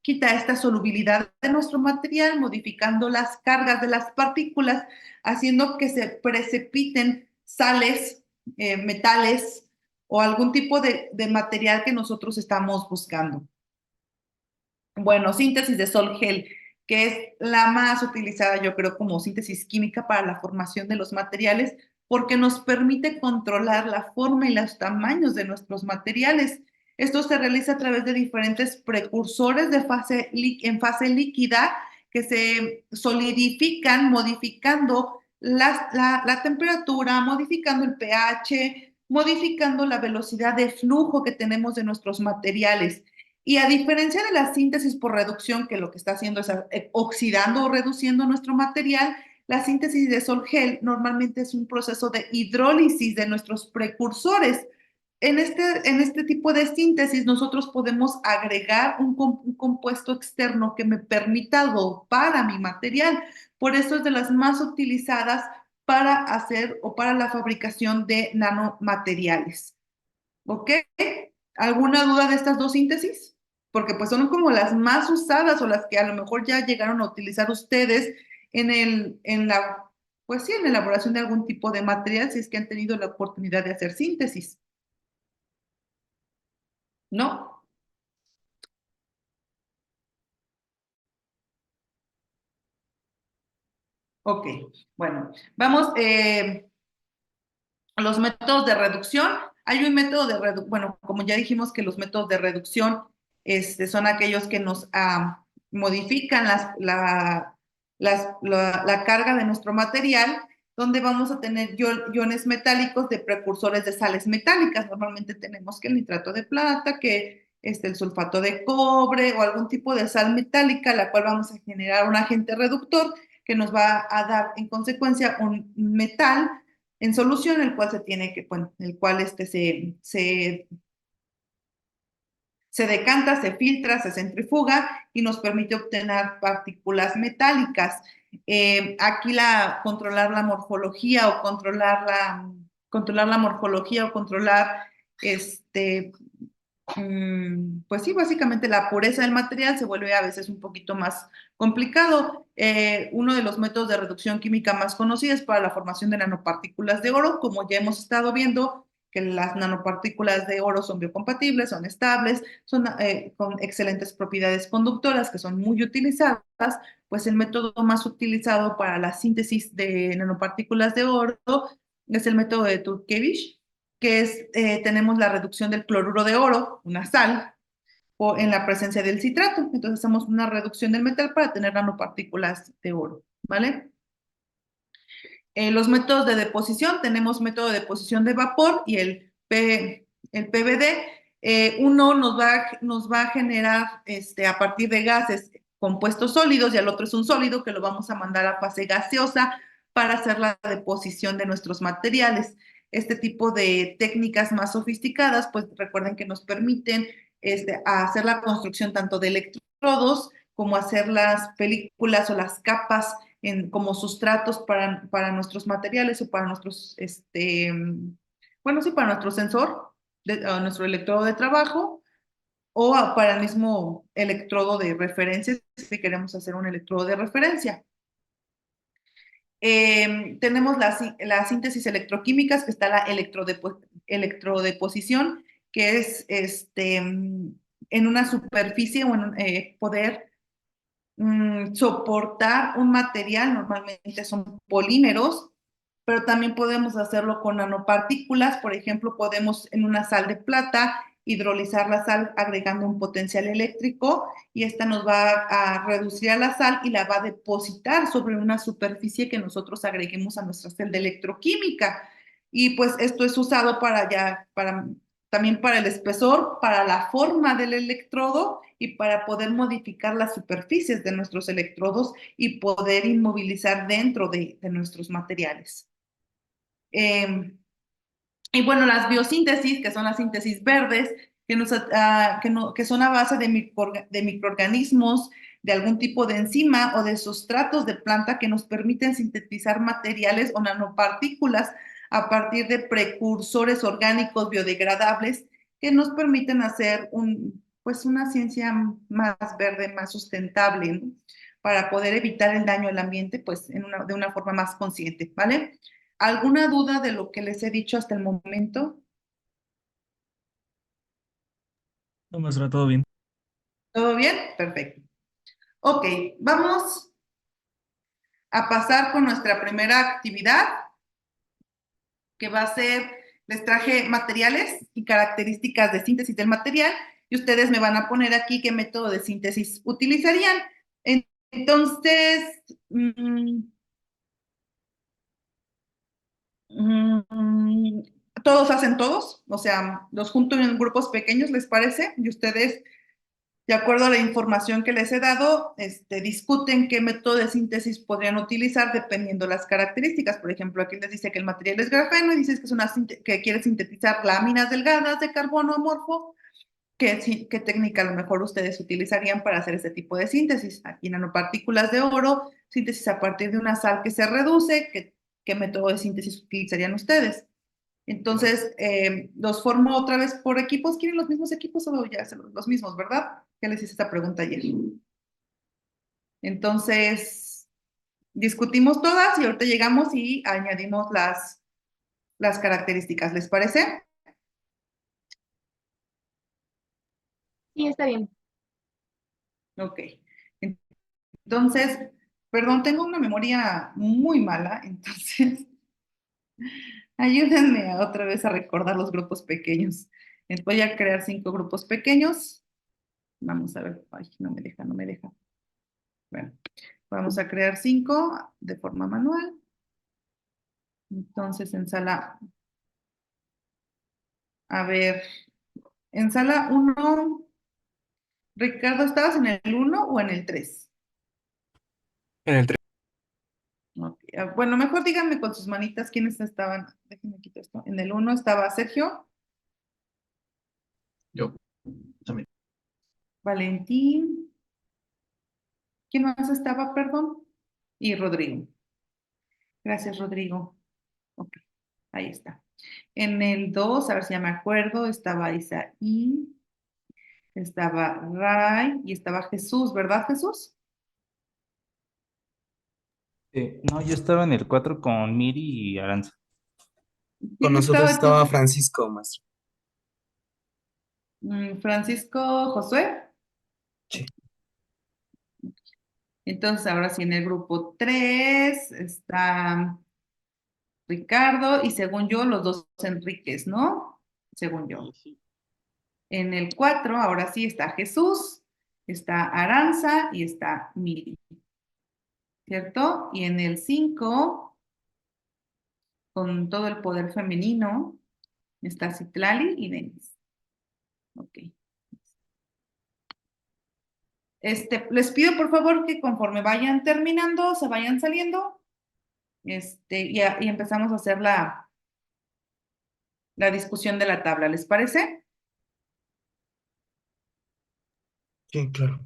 quita esta solubilidad de nuestro material, modificando las cargas de las partículas, haciendo que se precipiten sales, metales o algún tipo de material que nosotros estamos buscando. Bueno, síntesis de sol-gel, que es la más utilizada, yo creo, como síntesis química para la formación de los materiales, porque nos permite controlar la forma y los tamaños de nuestros materiales. Esto se realiza a través de diferentes precursores en fase líquida que se solidifican modificando la temperatura, modificando el pH, modificando la velocidad de flujo que tenemos de nuestros materiales. Y a diferencia de la síntesis por reducción, que lo que está haciendo es oxidando o reduciendo nuestro material, la síntesis de sol-gel normalmente es un proceso de hidrólisis de nuestros precursores. En este tipo de síntesis nosotros podemos agregar un compuesto externo que me permita dopar a mi material. Por eso es de las más utilizadas para hacer o para la fabricación de nanomateriales. ¿Ok? ¿Alguna duda de estas dos síntesis? Porque pues son como las más usadas o las que a lo mejor ya llegaron a utilizar ustedes pues sí, en la elaboración de algún tipo de material, si es que han tenido la oportunidad de hacer síntesis. ¿No? Ok, bueno, vamos a los métodos de reducción. Hay un método de reducción, bueno, como ya dijimos que los métodos de reducción son aquellos que nos modifican la carga de nuestro material, donde vamos a tener iones metálicos de precursores de sales metálicas. Normalmente tenemos que el nitrato de plata, que el sulfato de cobre o algún tipo de sal metálica, la cual vamos a generar un agente reductor que nos va a dar en consecuencia un metal en solución, el cual se decanta, se filtra, se centrifuga y nos permite obtener partículas metálicas. Aquí controlar la morfología o controlar la morfología o controlar pues sí, básicamente la pureza del material se vuelve a veces un poquito más complicado. Uno de los métodos de reducción química más conocidos para la formación de nanopartículas de oro, como ya hemos estado viendo, que las nanopartículas de oro son biocompatibles, son estables, son con excelentes propiedades conductoras que son muy utilizadas, pues el método más utilizado para la síntesis de nanopartículas de oro es el método de Turkevich, que tenemos la reducción del cloruro de oro, una sal, o en la presencia del citrato. Entonces hacemos una reducción del metal para tener nanopartículas de oro, ¿vale? Los métodos de deposición, tenemos método de deposición de vapor y el PVD. Uno nos va a generar a partir de gases compuestos sólidos y el otro es un sólido que lo vamos a mandar a fase gaseosa para hacer la deposición de nuestros materiales. Este tipo de técnicas más sofisticadas, pues recuerden que nos permiten hacer la construcción tanto de electrodos como hacer las películas o las capas como sustratos para nuestros materiales o para nuestros, bueno, sí, para nuestro sensor, nuestro electrodo de trabajo o para el mismo electrodo de referencia si queremos hacer un electrodo de referencia. Tenemos la síntesis electroquímicas, que está la electrodeposición, que es en una superficie o poder soportar un material, normalmente son polímeros, pero también podemos hacerlo con nanopartículas. Por ejemplo, podemos en una sal de plata hidrolizar la sal agregando un potencial eléctrico y esta nos va a reducir a la sal y la va a depositar sobre una superficie que nosotros agreguemos a nuestra celda electroquímica. Y pues esto es usado también para el espesor, para la forma del electrodo y para poder modificar las superficies de nuestros electrodos y poder inmovilizar dentro de nuestros materiales. Y bueno, las biosíntesis, que son las síntesis verdes, que son a base de microorganismos, de algún tipo de enzima o de sustratos de planta que nos permiten sintetizar materiales o nanopartículas a partir de precursores orgánicos biodegradables que nos permiten hacer pues una ciencia más verde, más sustentable, ¿no? Para poder evitar el daño al ambiente pues de una forma más consciente, ¿vale? ¿Alguna duda de lo que les he dicho hasta el momento? No, maestra, todo bien. ¿Todo bien? Perfecto. Ok, vamos a pasar con nuestra primera actividad, que va a ser, les traje materiales y características de síntesis del material, y ustedes me van a poner aquí qué método de síntesis utilizarían. Entonces, todos hacen todos, o sea, los junto en grupos pequeños, ¿les parece? Y ustedes, de acuerdo a la información que les he dado, discuten qué método de síntesis podrían utilizar dependiendo de las características. Por ejemplo, aquí les dice que el material es grafeno y dices que quiere sintetizar láminas delgadas de carbono amorfo. ¿Qué técnica a lo mejor ustedes utilizarían para hacer este tipo de síntesis? Aquí nanopartículas de oro, síntesis a partir de una sal que se reduce. ¿Qué método de síntesis utilizarían ustedes? Entonces, los formo otra vez por equipos. ¿Quieren los mismos equipos o ya los mismos, verdad? Ya les hice esta pregunta ayer. Entonces, discutimos todas y ahorita llegamos y añadimos las características. ¿Les parece? Sí, está bien. Ok. Entonces, perdón, tengo una memoria muy mala, entonces ayúdenme otra vez a recordar los grupos pequeños. Voy a crear 5 grupos pequeños. Vamos a ver. Ay, no me deja, no me deja. Bueno, vamos a crear 5 de forma manual. Entonces, a ver, en sala 1, Ricardo, ¿estabas en el 1 o en el 3? En el 3. Okay. Bueno, mejor díganme con sus manitas quiénes estaban. Déjenme quitar esto. En el 1 estaba Sergio. Yo también. Valentín. ¿Quién más estaba, perdón? Y Rodrigo. Gracias, Rodrigo. Ok, ahí está. En el 2, a ver si ya me acuerdo, estaba Isaí, estaba Ray y estaba Jesús, ¿verdad, Jesús? No, yo estaba en el 4 con Miri y Aranza. Con ¿Quién nosotros estaba estaba entonces? Francisco, maestro. Francisco Josué. Sí. Entonces, ahora sí, en el grupo 3 está Ricardo y según yo, los dos Enríquez, ¿no? Según yo. En el 4, ahora sí, está Jesús, está Aranza y está Miri, ¿cierto? Y en el 5, con todo el poder femenino, está Citlali y Denis. Ok. Les pido por favor que conforme vayan terminando, se vayan saliendo, y empezamos a hacer la discusión de la tabla, ¿les parece? Sí, claro.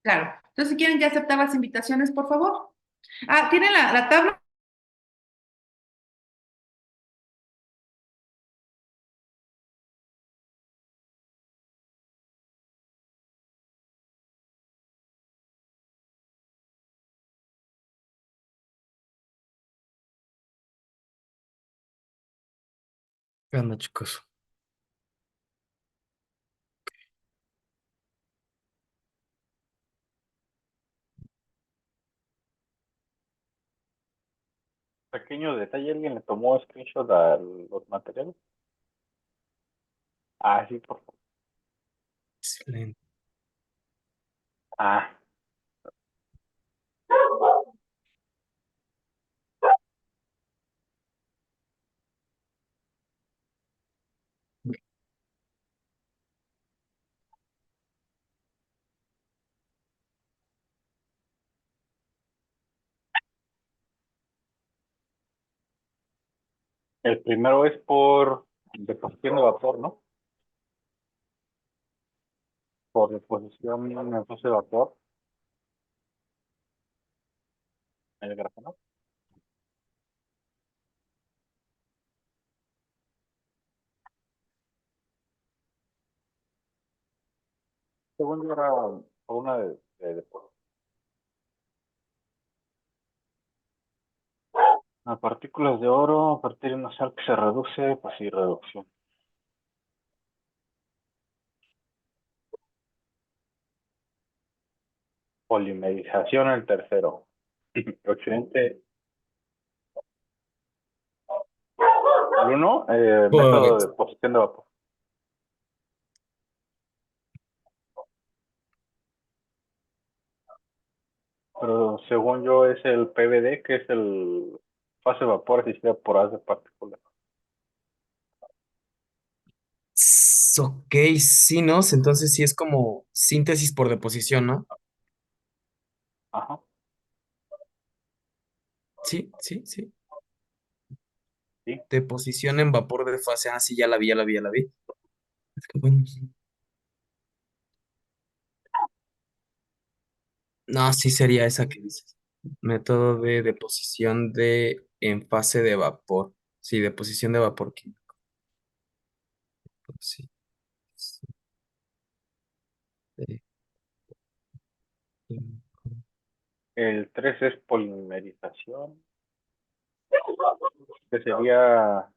Claro. Entonces, si quieren ya aceptar las invitaciones, por favor. ¿Tienen la tabla? ¿Qué onda, chicos? Pequeño detalle, ¿alguien le tomó screenshot a los materiales? Ah, sí, por favor. Excelente. Ah, el primero es por deposición de vapor, ¿no? Por deposición en fase de vapor, el grafeno. Según yo era por una de depósito. A partículas de oro, a partir de una sal que se reduce, pues sí, reducción. Polimerización el tercero. Occidente. El uno, método de Correcto. deposición de vapor. Pero según yo es el PVD, que es el fase de vapor asistida por haz de partículas. Ok, sí, ¿no? Entonces sí es como síntesis por deposición, ¿no? Ajá, Sí, sí, sí. sí. Deposición en vapor de fase. Ah, sí, ya la vi, ya la vi, ya la vi. Es que bueno, sí. No, sí sería esa que dices. Método de deposición de en fase de vapor. Sí, deposición de vapor químico. Sí, sí, de químico. El 3 es polimerización, que sería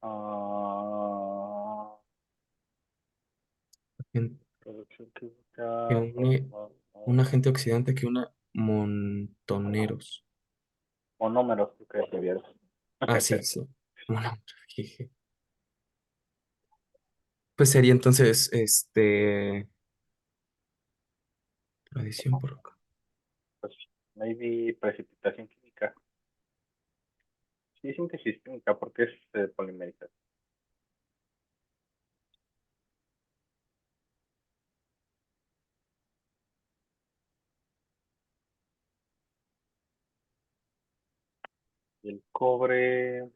ah, En- producción Que química, une un agente oxidante que una montoneros. monómeros, creo que sería eso. Ah, sí, sí. Bueno, jeje. Pues sería entonces, radiación por acá. Pues maybe precipitación química. Sí, síntesis química, porque es polimerización. Y el cobre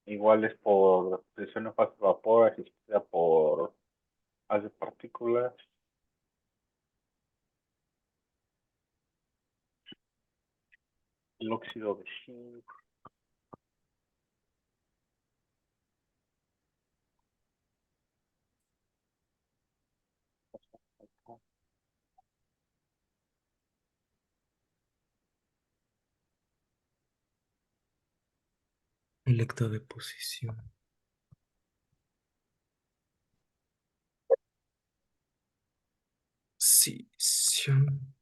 igual es por presión en fase de vapor, asistida por haz de partículas. El óxido de zinc, Electrodeposición. Sisión.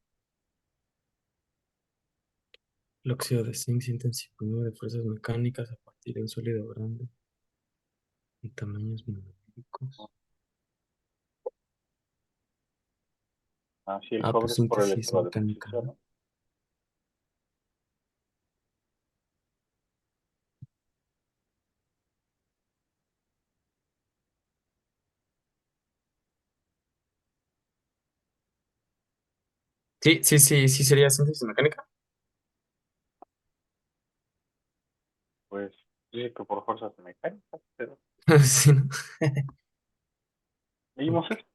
El óxido de zinc se intensifica de fuerzas mecánicas a partir de un sólido grande en tamaños monolíticos. así el Ah, cobre pues es por síntesis mecánica, electrodeposición, ¿no? ¿no? Sí, sí, sí, sí sería síntesis mecánica. Pues dice que por fuerzas mecánicas, pero Sí, ¿no? vimos Ok. eso.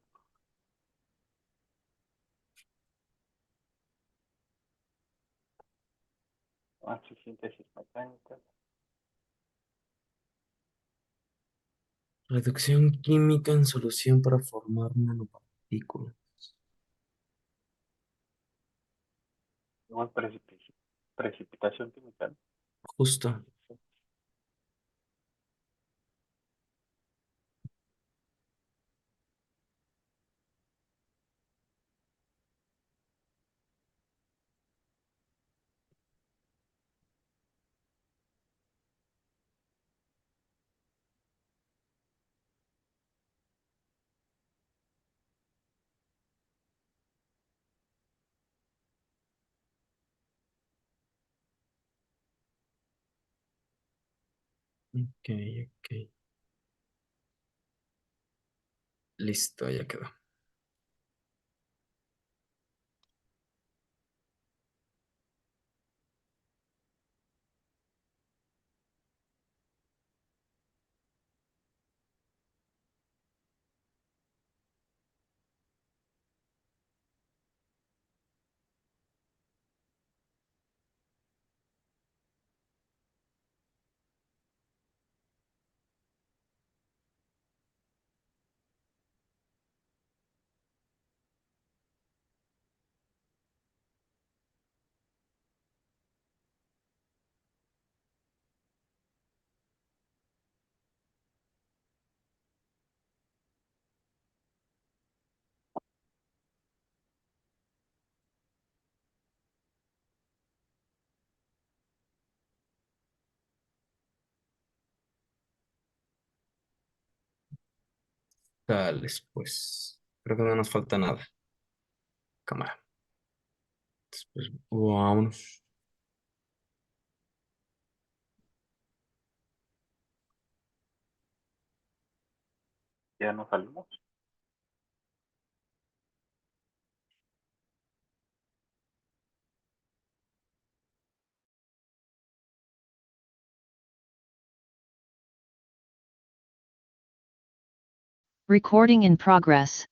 Ah, sí, síntesis mecánica. Reducción química en solución para formar nanopartículas. Igual precipitación química, ¿no? Justo. Ok, ok. Listo, ya quedó. Tales, pues. Creo que no nos falta nada. Cámara. Pues, vámonos. Ya nos salimos. Recording in progress.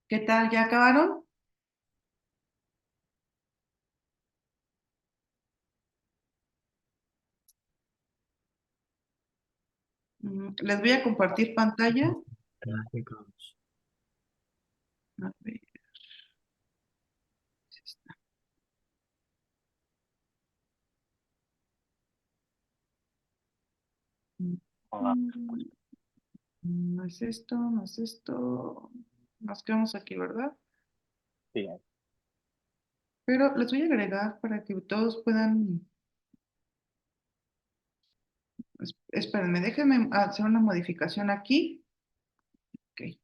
¿Qué tal? ¿Ya acabaron? Les voy a compartir pantalla. Gráficos. A ver, Hola. no es esto, no es esto. Nos quedamos aquí, ¿verdad? Sí, Pero les voy a agregar para que todos puedan. Espérenme, déjenme hacer una modificación aquí. Ok.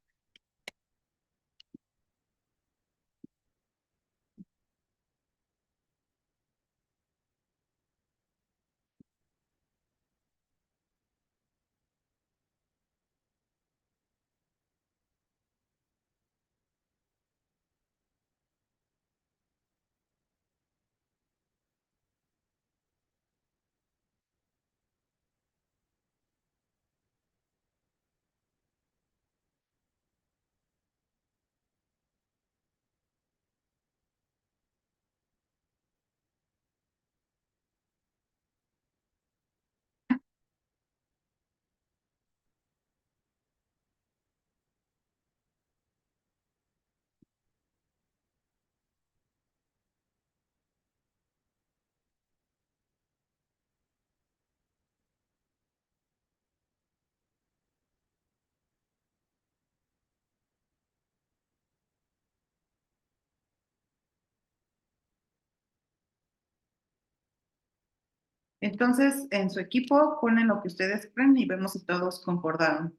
Entonces, en su equipo ponen lo que ustedes creen y vemos si todos concordaron.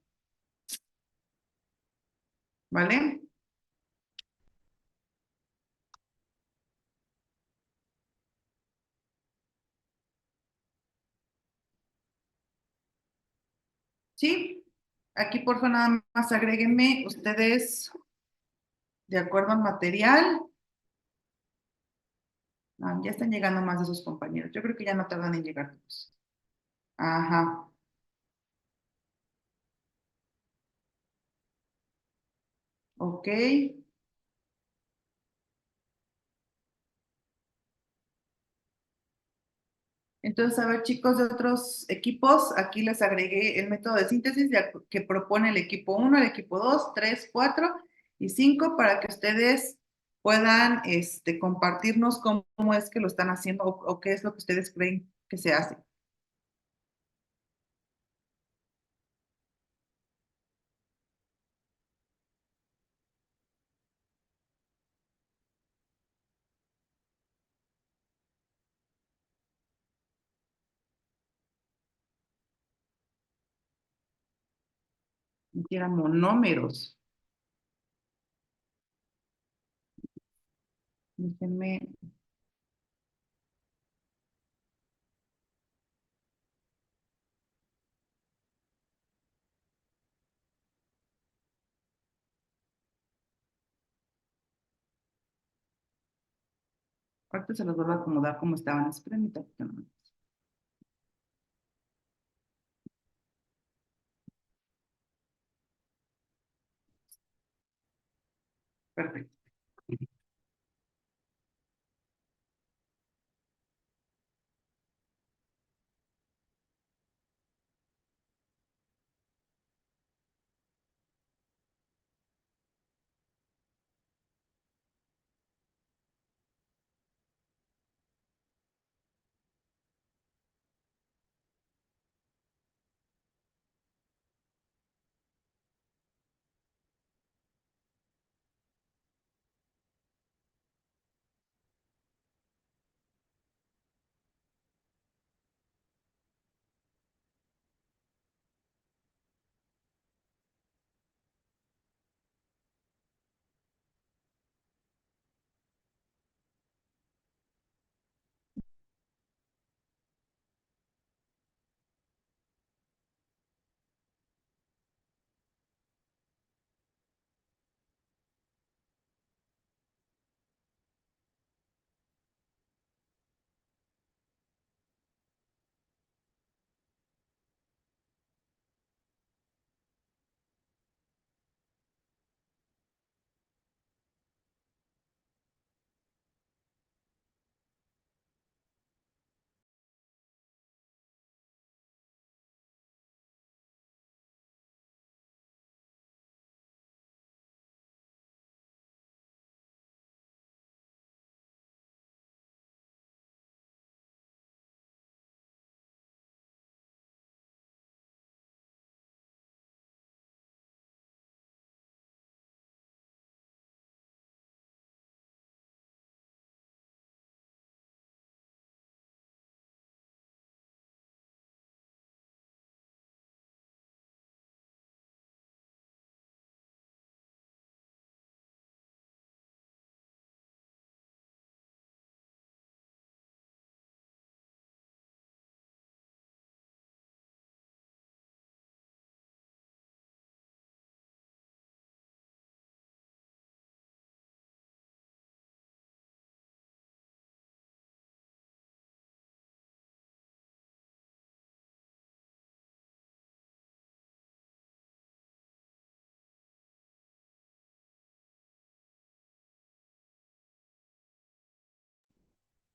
¿Vale? Sí. Aquí, por favor, nada más agréguenme ustedes de acuerdo al material. Ah, ya están llegando más de sus compañeros. Yo creo que ya no tardan en llegar todos. Ajá. Ok. Entonces, a ver, chicos de otros equipos, aquí les agregué el método de síntesis que propone el equipo uno, el equipo 2, 3, 4 y 5 para que ustedes puedan compartirnos cómo es que lo están haciendo o qué es lo que ustedes creen que se hace. Eran monómeros. Déjenme. Ahorita se los vuelvo a acomodar como estaban. Espérenme tantito nomás. Perfecto.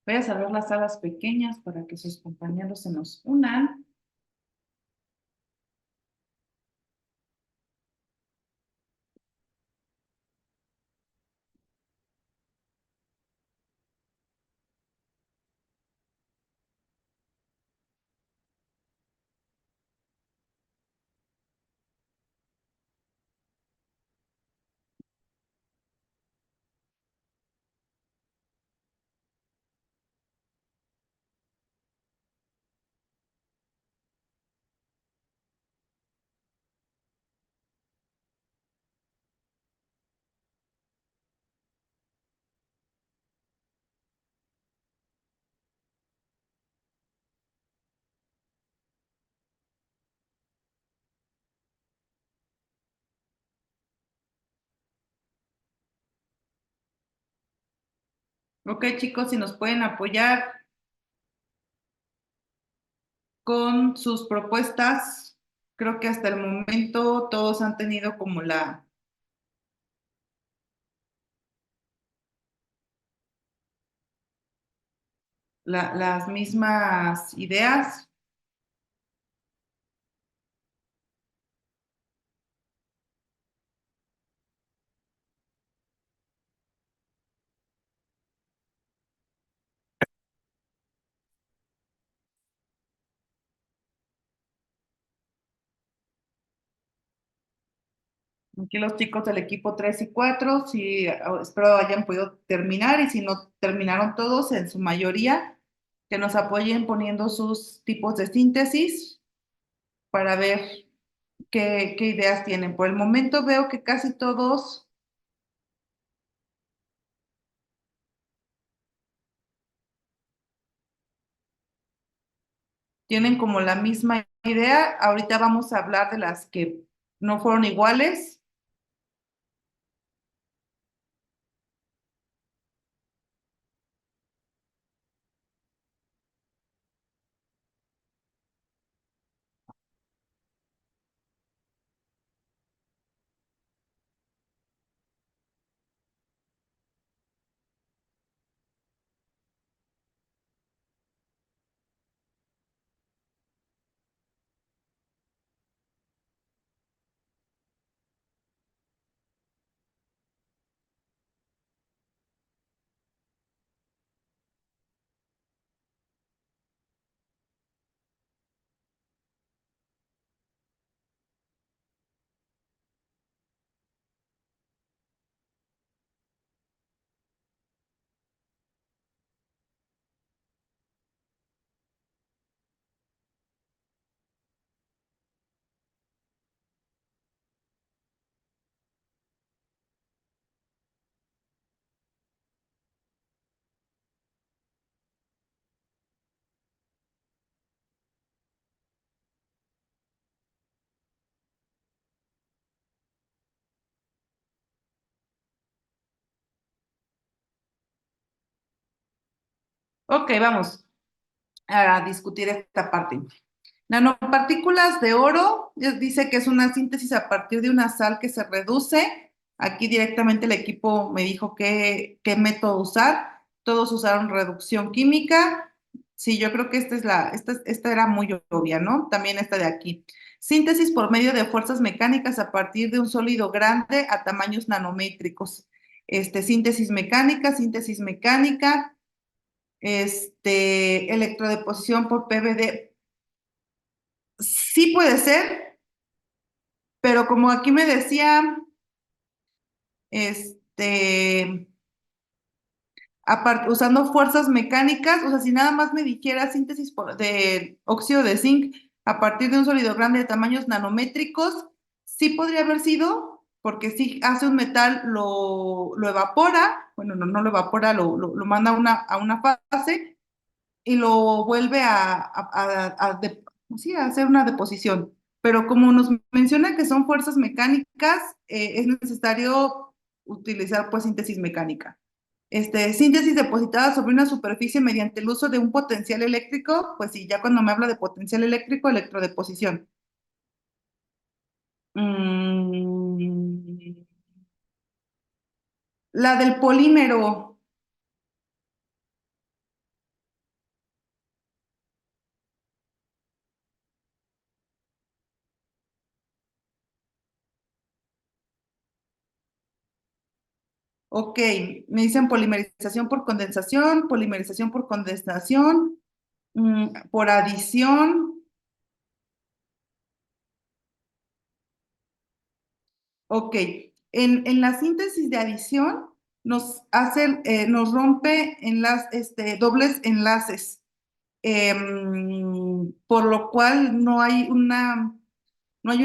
Voy a cerrar las salas pequeñas para que sus compañeros se nos unan. Ok, chicos, si nos pueden apoyar con sus propuestas, creo que hasta el momento todos han tenido como las mismas ideas. Aquí los chicos del equipo 3 y 4, sí, espero hayan podido terminar y si no terminaron todos, en su mayoría, que nos apoyen poniendo sus tipos de síntesis para ver qué ideas tienen. Por el momento veo que casi todos tienen como la misma idea. Ahorita vamos a hablar de las que no fueron iguales. Ok, vamos a discutir esta parte. Nanopartículas de oro, dice que es una síntesis a partir de una sal que se reduce. Aquí directamente el equipo me dijo qué método usar. Todos usaron reducción química. Sí, yo creo que esta era muy obvia, ¿no? También esta de aquí. Síntesis por medio de fuerzas mecánicas a partir de un sólido grande a tamaños nanométricos. Síntesis mecánica, electrodeposición por PVD. Sí puede ser, pero como aquí me decía, este, usando fuerzas mecánicas, o sea, si nada más me dijera síntesis de óxido de zinc a partir de un sólido grande de tamaños nanométricos, sí podría haber sido, porque si hace un metal, lo evapora, bueno, no lo evapora, lo manda a una fase y lo vuelve sí, a hacer una deposición. Pero como nos menciona que son fuerzas mecánicas, es necesario utilizar pues síntesis mecánica. Síntesis depositada sobre una superficie mediante el uso de un potencial eléctrico, pues sí, ya cuando me habla de potencial eléctrico, electrodeposición. Mm, la del polímero. Ok, me dicen polimerización por condensación, por adición. Ok, en la síntesis de adición nos rompe dobles enlaces, por lo cual no hay un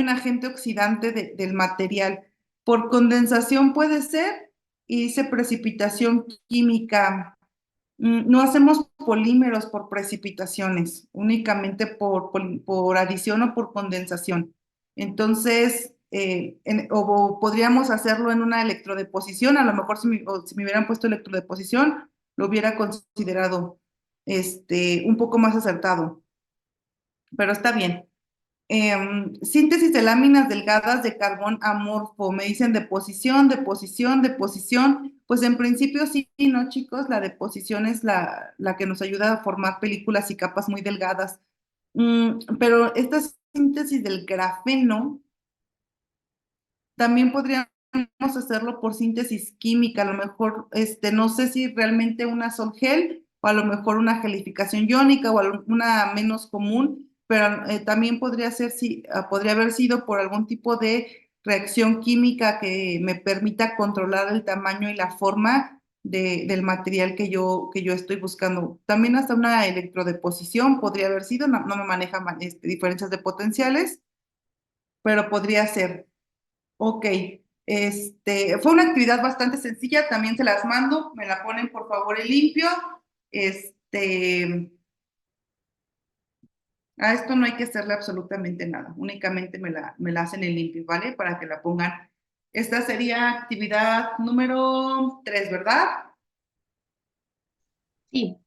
agente oxidante del material. Por condensación puede ser, y dice precipitación química. No hacemos polímeros por precipitaciones, únicamente por adición o por condensación. Entonces, o podríamos hacerlo en una electrodeposición, a lo mejor si me hubieran puesto electrodeposición, lo hubiera considerado un poco más acertado, pero está bien. Síntesis de láminas delgadas de carbón amorfo. Me dicen deposición, deposición, deposición. Pues en principio sí, ¿no, chicos? La deposición es la que nos ayuda a formar películas y capas muy delgadas. Pero esta síntesis del grafeno también podríamos hacerlo por síntesis química. A lo mejor, no sé si realmente una sol gel o a lo mejor una gelificación iónica o una menos común, pero también podría ser, podría haber sido por algún tipo de reacción química que me permita controlar el tamaño y la forma del material que yo estoy buscando. También hasta una electrodeposición podría haber sido, no me maneja diferencias de potenciales, pero podría ser. Ok, fue una actividad bastante sencilla, también se las mando, me la ponen por favor en limpio. A esto no hay que hacerle absolutamente nada, únicamente me la hacen en limpio, ¿vale? Para que la pongan. Esta sería actividad número 3, ¿verdad? Sí.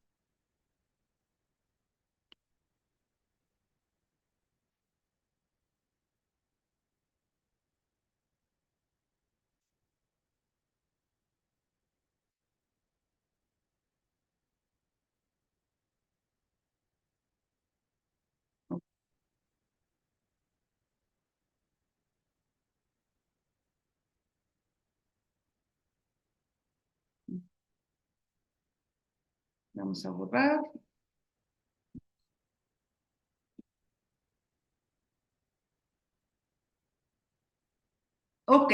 Vamos a borrar. Ok,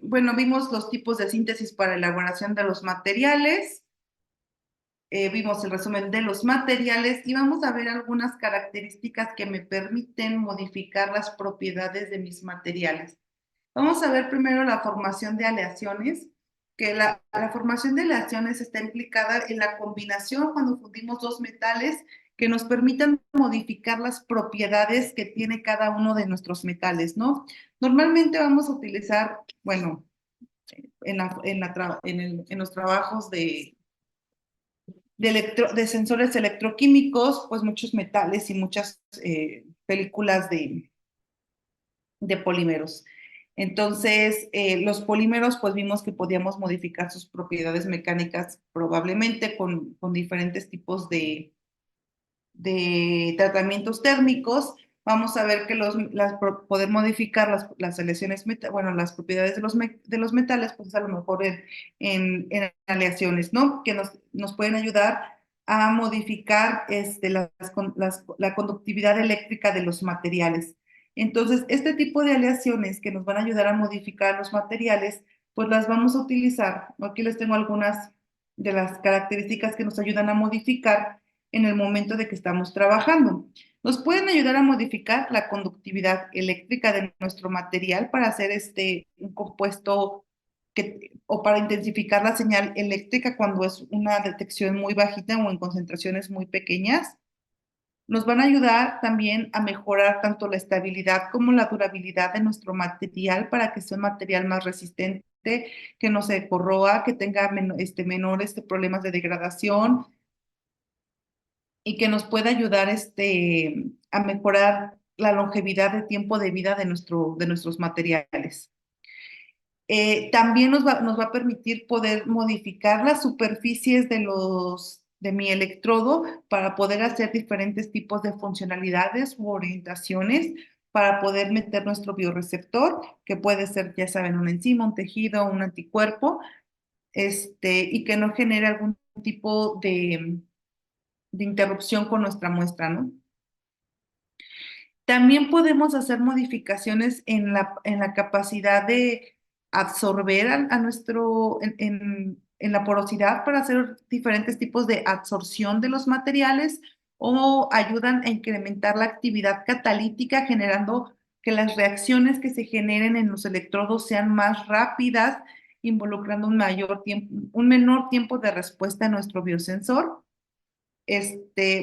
bueno, vimos los tipos de síntesis para elaboración de los materiales. Vimos el resumen de los materiales y vamos a ver algunas características que me permiten modificar las propiedades de mis materiales. Vamos a ver primero la formación de aleaciones, que la formación de aleaciones está implicada en la combinación cuando fundimos dos metales que nos permitan modificar las propiedades que tiene cada uno de nuestros metales, ¿no? Normalmente vamos a utilizar, bueno, en los trabajos de sensores electroquímicos, pues muchos metales y muchas películas de polímeros. Entonces, los polímeros, pues vimos que podíamos modificar sus propiedades mecánicas probablemente con diferentes tipos de tratamientos térmicos. Vamos a ver que poder modificar las aleaciones, bueno, las propiedades de los metales, pues a lo mejor en aleaciones, ¿no? Que nos pueden ayudar a modificar la conductividad eléctrica de los materiales. Entonces, este tipo de aleaciones que nos van a ayudar a modificar los materiales, pues las vamos a utilizar. Aquí les tengo algunas de las características que nos ayudan a modificar en el momento de que estamos trabajando. Nos pueden ayudar a modificar la conductividad eléctrica de nuestro material para hacer un compuesto o para intensificar la señal eléctrica cuando es una detección muy bajita o en concentraciones muy pequeñas. Nos van a ayudar también a mejorar tanto la estabilidad como la durabilidad de nuestro material para que sea un material más resistente, que no se corroa, que tenga menores problemas de degradación y que nos pueda ayudar a mejorar la longevidad de tiempo de vida de nuestros materiales. También nos va a permitir poder modificar las superficies de mi electrodo para poder hacer diferentes tipos de funcionalidades u orientaciones para poder meter nuestro bioreceptor, que puede ser, ya saben, una enzima, un tejido, un anticuerpo, y que no genere algún tipo de interrupción con nuestra muestra, ¿no? También podemos hacer modificaciones en la capacidad de absorber en la porosidad para hacer diferentes tipos de absorción de los materiales o ayudan a incrementar la actividad catalítica generando que las reacciones que se generen en los electrodos sean más rápidas, involucrando un menor tiempo de respuesta a nuestro biosensor.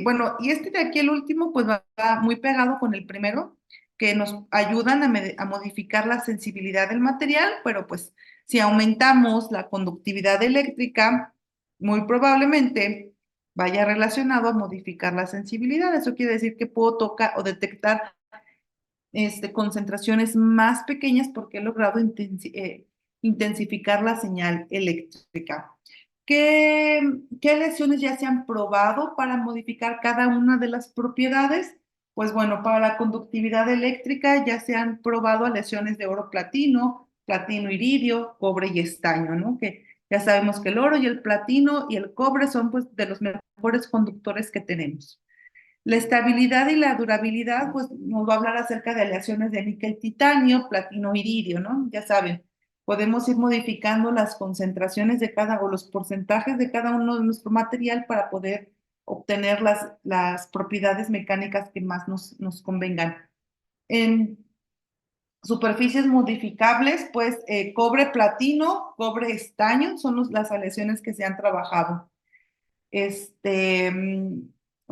Bueno, y de aquí, el último, pues va muy pegado con el primero, que nos ayudan a modificar la sensibilidad del material, pero pues si aumentamos la conductividad eléctrica, muy probablemente vaya relacionado a modificar la sensibilidad. Eso quiere decir que puedo tocar o detectar concentraciones más pequeñas porque he logrado intensificar la señal eléctrica. ¿Qué lesiones ya se han probado para modificar cada una de las propiedades? Pues bueno, para la conductividad eléctrica ya se han probado lesiones de oro platino, platino iridio, cobre y estaño, ¿no? Que ya sabemos que el oro y el platino y el cobre son pues de los mejores conductores que tenemos. La estabilidad y la durabilidad, pues nos va a hablar acerca de aleaciones de níquel, titanio, platino, iridio, ¿no? Ya saben, podemos ir modificando las concentraciones de cada o los porcentajes de cada uno de nuestro material para poder obtener las propiedades mecánicas que más nos convengan. En superficies modificables, pues cobre, platino, cobre, estaño son las aleaciones que se han trabajado.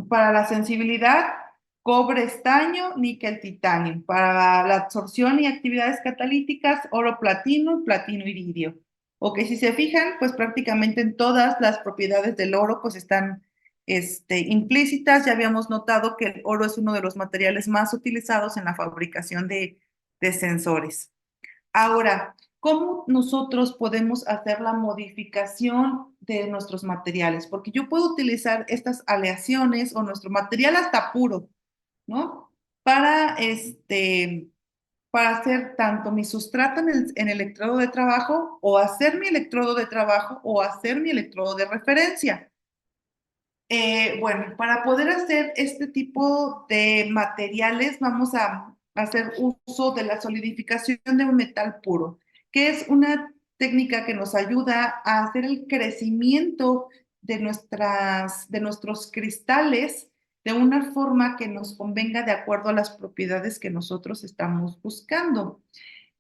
Para la sensibilidad, cobre, estaño, níquel, titanio. Para la absorción y actividades catalíticas, oro, platino, platino, iridio. O que si se fijan, pues prácticamente en todas las propiedades del oro pues están implícitas. Ya habíamos notado que el oro es uno de los materiales más utilizados en la fabricación de sensores. Ahora, ¿cómo nosotros podemos hacer la modificación de nuestros materiales? Porque yo puedo utilizar estas aleaciones o nuestro material hasta puro, ¿no? Para hacer tanto mi sustrato en el electrodo de trabajo o hacer mi electrodo de trabajo o hacer mi electrodo de referencia. Bueno, para poder hacer este tipo de materiales vamos a hacer uso de la solidificación de un metal puro, que es una técnica que nos ayuda a hacer el crecimiento de nuestros cristales de una forma que nos convenga de acuerdo a las propiedades que nosotros estamos buscando.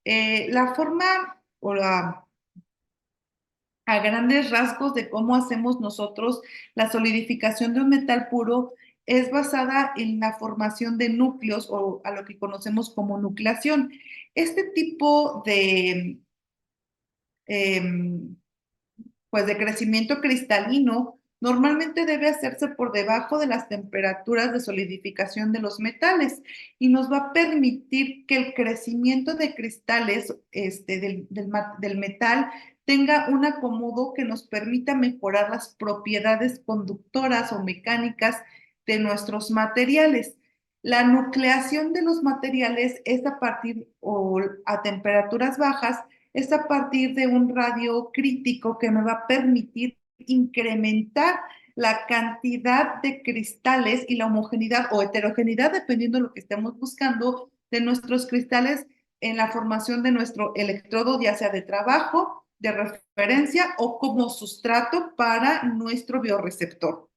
La forma o la a grandes rasgos de cómo hacemos nosotros la solidificación de un metal puro es basada en la formación de núcleos o a lo que conocemos como nucleación. Este tipo em, pues de crecimiento cristalino normalmente debe hacerse por debajo de las temperaturas de solidificación de los metales y nos va a permitir que el crecimiento de cristales del metal tenga un acomodo que nos permita mejorar las propiedades conductoras o mecánicas de nuestros materiales. La nucleación de los materiales es a partir o a temperaturas bajas es a partir de un radio crítico que me va a permitir incrementar la cantidad de cristales y la homogeneidad o heterogeneidad, dependiendo de lo que estemos buscando, de nuestros cristales en la formación de nuestro electrodo, ya sea de trabajo, de referencia o como sustrato para nuestro bioreceptor.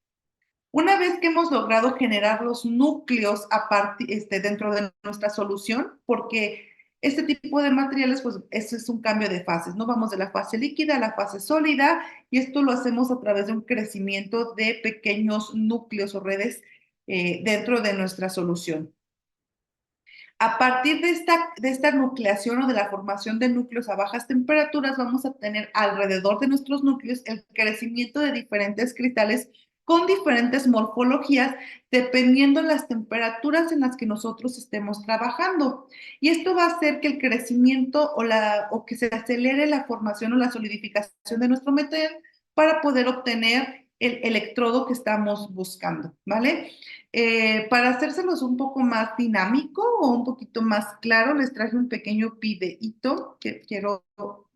Una vez que hemos logrado generar los núcleos dentro de nuestra solución, porque este tipo de materiales, pues eso es un cambio de fases, ¿no? Vamos de la fase líquida a la fase sólida y esto lo hacemos a través de un crecimiento de pequeños núcleos o redes dentro de nuestra solución. A partir de esta nucleación o de la formación de núcleos a bajas temperaturas, vamos a tener alrededor de nuestros núcleos el crecimiento de diferentes cristales con diferentes morfologías, dependiendo de las temperaturas en las que nosotros estemos trabajando. Y esto va a hacer que el crecimiento o que se acelere la formación o la solidificación de nuestro metal para poder obtener el electrodo que estamos buscando, ¿vale? Para hacérselos un poco más dinámico o un poquito más claro, les traje un pequeño videíto que quiero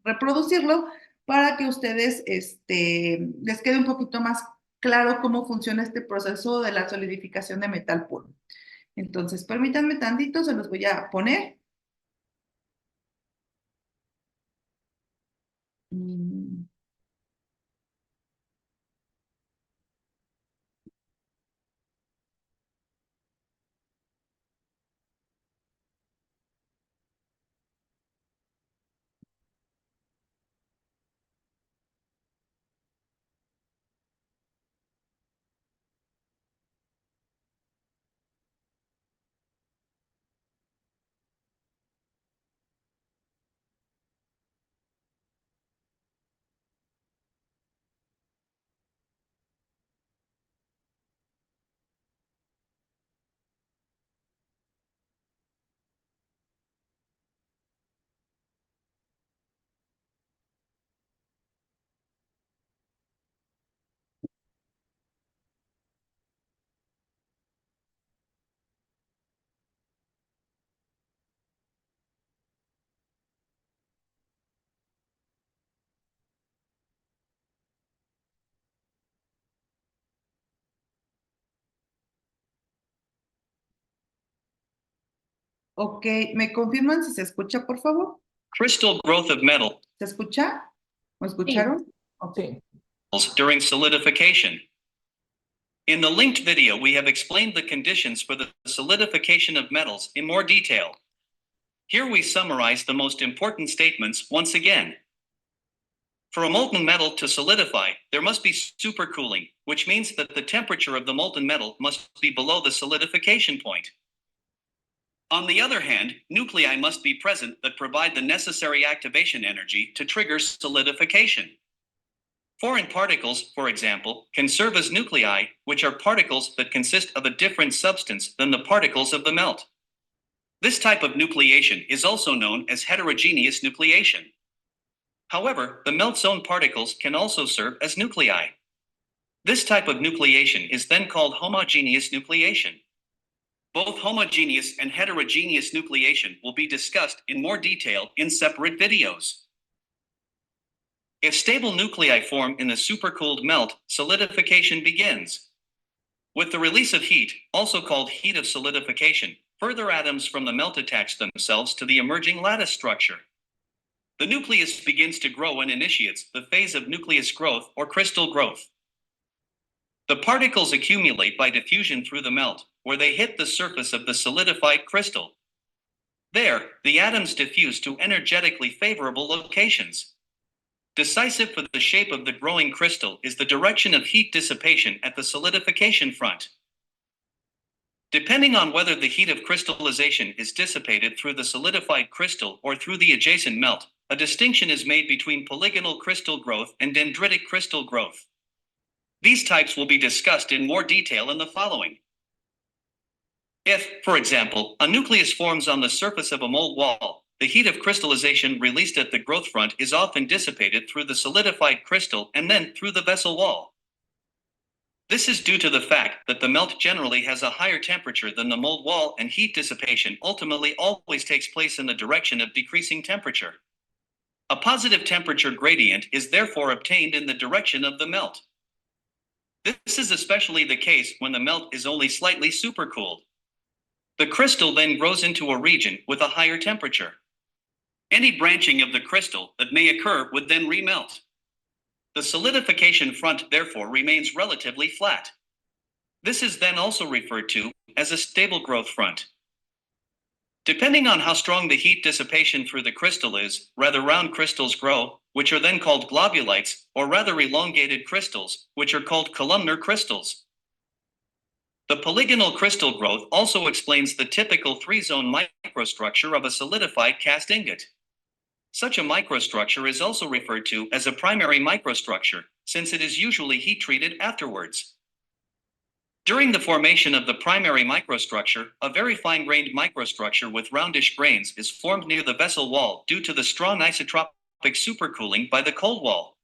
reproducirlo para que ustedes les quede un poquito más claro cómo funciona este proceso de la solidificación de metal puro. Entonces, permítanme tantito, se los voy a poner. Mm. Ok, ¿me confirman si se escucha, por favor? Crystal growth of metal ¿Se escucha? ¿Me escucharon? Ok. during solidification. In the linked video, we have explained the conditions for the solidification of metals in more detail. Here we summarize the most important statements once again. For a molten metal to solidify, there must be supercooling, which means that the temperature of the molten metal must be below the solidification point. On the other hand, nuclei must be present that provide the necessary activation energy to trigger solidification. Foreign particles, for example, can serve as nuclei, which are particles that consist of a different substance than the particles of the melt. This type of nucleation is also known as heterogeneous nucleation. However, the melt's own particles can also serve as nuclei. This type of nucleation is then called homogeneous nucleation. Both homogeneous and heterogeneous nucleation will be discussed in more detail in separate videos. If stable nuclei form in the supercooled melt, solidification begins. With the release of heat, also called heat of solidification, further atoms from the melt attach themselves to the emerging lattice structure. The nucleus begins to grow and initiates the phase of nucleus growth or crystal growth. The particles accumulate by diffusion through the melt, where they hit the surface of the solidified crystal. There, the atoms diffuse to energetically favorable locations. Decisive for the shape of the growing crystal is the direction of heat dissipation at the solidification front. Depending on whether the heat of crystallization is dissipated through the solidified crystal or through the adjacent melt, a distinction is made between polygonal crystal growth and dendritic crystal growth. These types will be discussed in more detail in the following. If, for example, a nucleus forms on the surface of a mold wall, the heat of crystallization released at the growth front is often dissipated through the solidified crystal and then through the vessel wall. This is due to the fact that the melt generally has a higher temperature than the mold wall, and heat dissipation ultimately always takes place in the direction of decreasing temperature. A positive temperature gradient is therefore obtained in the direction of the melt. This is especially the case when the melt is only slightly supercooled. The crystal then grows into a region with a higher temperature. Any branching of the crystal that may occur would then remelt. The solidification front therefore remains relatively flat. This is then also referred to as a stable growth front. Depending on how strong the heat dissipation through the crystal is, rather round crystals grow, which are then called globulites, or rather elongated crystals, which are called columnar crystals. The polygonal crystal growth also explains the typical three-zone microstructure of a solidified cast ingot. Such a microstructure is also referred to as a primary microstructure, since it is usually heat-treated afterwards. During the formation of the primary microstructure, a very fine-grained microstructure with roundish grains is formed near the vessel wall due to the strong isotropic supercooling by the cold wall.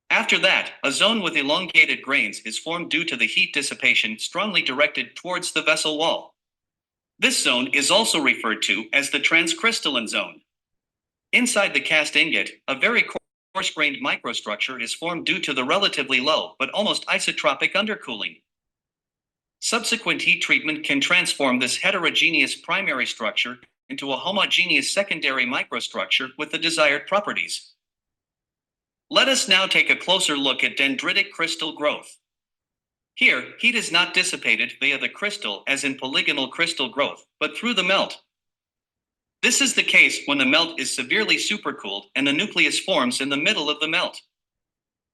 After that, a zone with elongated grains is formed due to the heat dissipation strongly directed towards the vessel wall. This zone is also referred to as the transcrystalline zone. Inside the cast ingot, a very coarse-grained microstructure is formed due to the relatively low but almost isotropic undercooling. Subsequent heat treatment can transform this heterogeneous primary structure into a homogeneous secondary microstructure with the desired properties. Let us now take a closer look at dendritic crystal growth. Here, heat is not dissipated via the crystal as in polygonal crystal growth, but through the melt. This is the case when the melt is severely supercooled and the nucleus forms in the middle of the melt.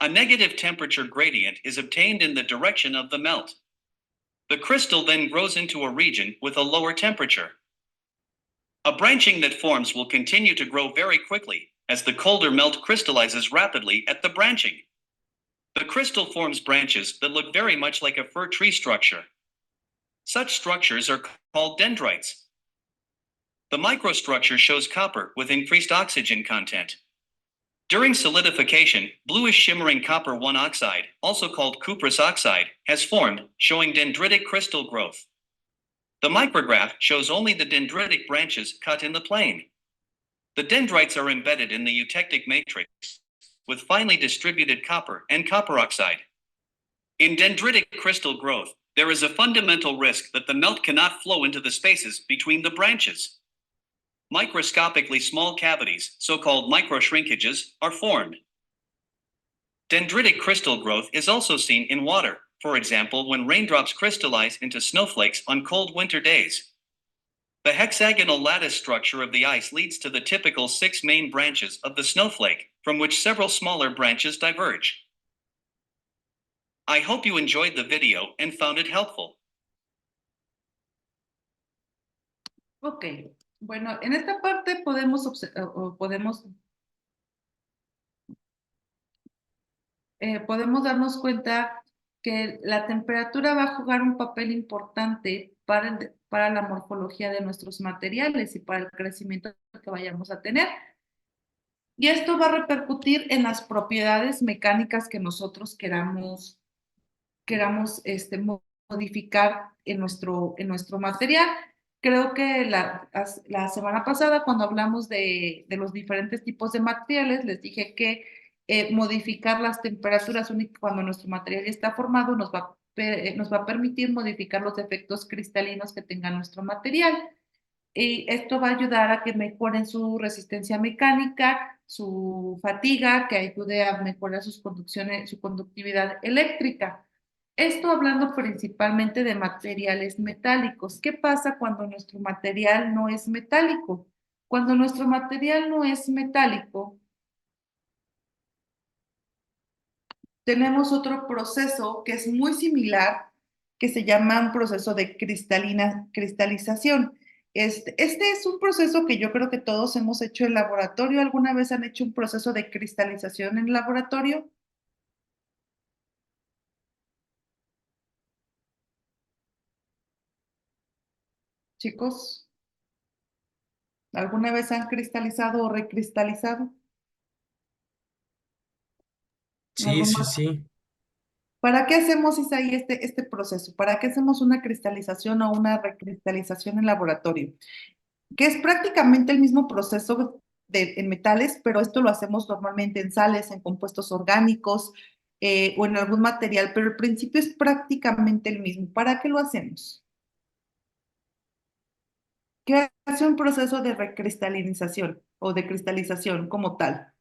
A negative temperature gradient is obtained in the direction of the melt. The crystal then grows into a region with a lower temperature. A branching that forms will continue to grow very quickly, as the colder melt crystallizes rapidly at the branching. The crystal forms branches that look very much like a fir tree structure. Such structures are called dendrites. The microstructure shows copper with increased oxygen content. During solidification, bluish shimmering copper 1 oxide, also called cuprous oxide, has formed, showing dendritic crystal growth. The micrograph shows only the dendritic branches cut in the plane. The dendrites are embedded in the eutectic matrix with finely distributed copper and copper oxide. In dendritic crystal growth, there is a fundamental risk that the melt cannot flow into the spaces between the branches. Microscopically small cavities, so-called microshrinkages, are formed. Dendritic crystal growth is also seen in water, for example when raindrops crystallize into snowflakes on cold winter days. The hexagonal lattice structure of the ice leads to the typical 6 main branches of the snowflake, from which several smaller branches diverge. I hope you enjoyed the video and found it helpful. Ok, bueno, en esta parte podemos, podemos darnos cuenta que la temperatura va a jugar un papel importante para la morfología de nuestros materiales y para el crecimiento que vayamos a tener. Y esto va a repercutir en las propiedades mecánicas que nosotros queramos modificar en nuestro material. Creo que la semana pasada, cuando hablamos de los diferentes tipos de materiales, les dije que modificar las temperaturas cuando nuestro material ya está formado nos va a permitir modificar los efectos cristalinos que tenga nuestro material. Y esto va a ayudar a que mejoren su resistencia mecánica, su fatiga, que ayude a mejorar su conductividad eléctrica. Esto hablando principalmente de materiales metálicos. ¿Qué pasa cuando nuestro material no es metálico? Cuando nuestro material no es metálico, tenemos otro proceso que es muy similar, que se llama un proceso de cristalización. Este es un proceso que yo creo que todos hemos hecho en laboratorio. ¿Alguna vez han hecho un proceso de cristalización en laboratorio? Chicos, ¿alguna vez han cristalizado o recristalizado? Sí, sí, sí. ¿Para qué hacemos, Isaí, este proceso? ¿Para qué hacemos una cristalización o una recristalización en laboratorio? Que es prácticamente el mismo proceso en metales, pero esto lo hacemos normalmente en sales, en compuestos orgánicos o en algún material, pero el principio es prácticamente el mismo. ¿Para qué lo hacemos? ¿Qué hace un proceso de recristalización o de cristalización como tal?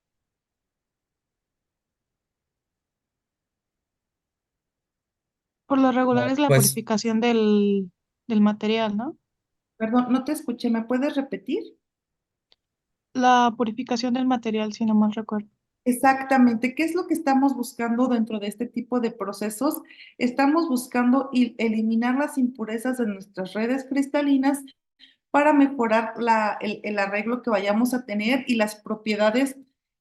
Por lo regular es la Pues purificación del material, ¿no? Perdón, no te escuché, ¿me puedes repetir? La purificación del material, si no mal recuerdo. Exactamente, ¿qué es lo que estamos buscando dentro de este tipo de procesos? Estamos buscando eliminar las impurezas de nuestras redes cristalinas para mejorar el arreglo que vayamos a tener y las propiedades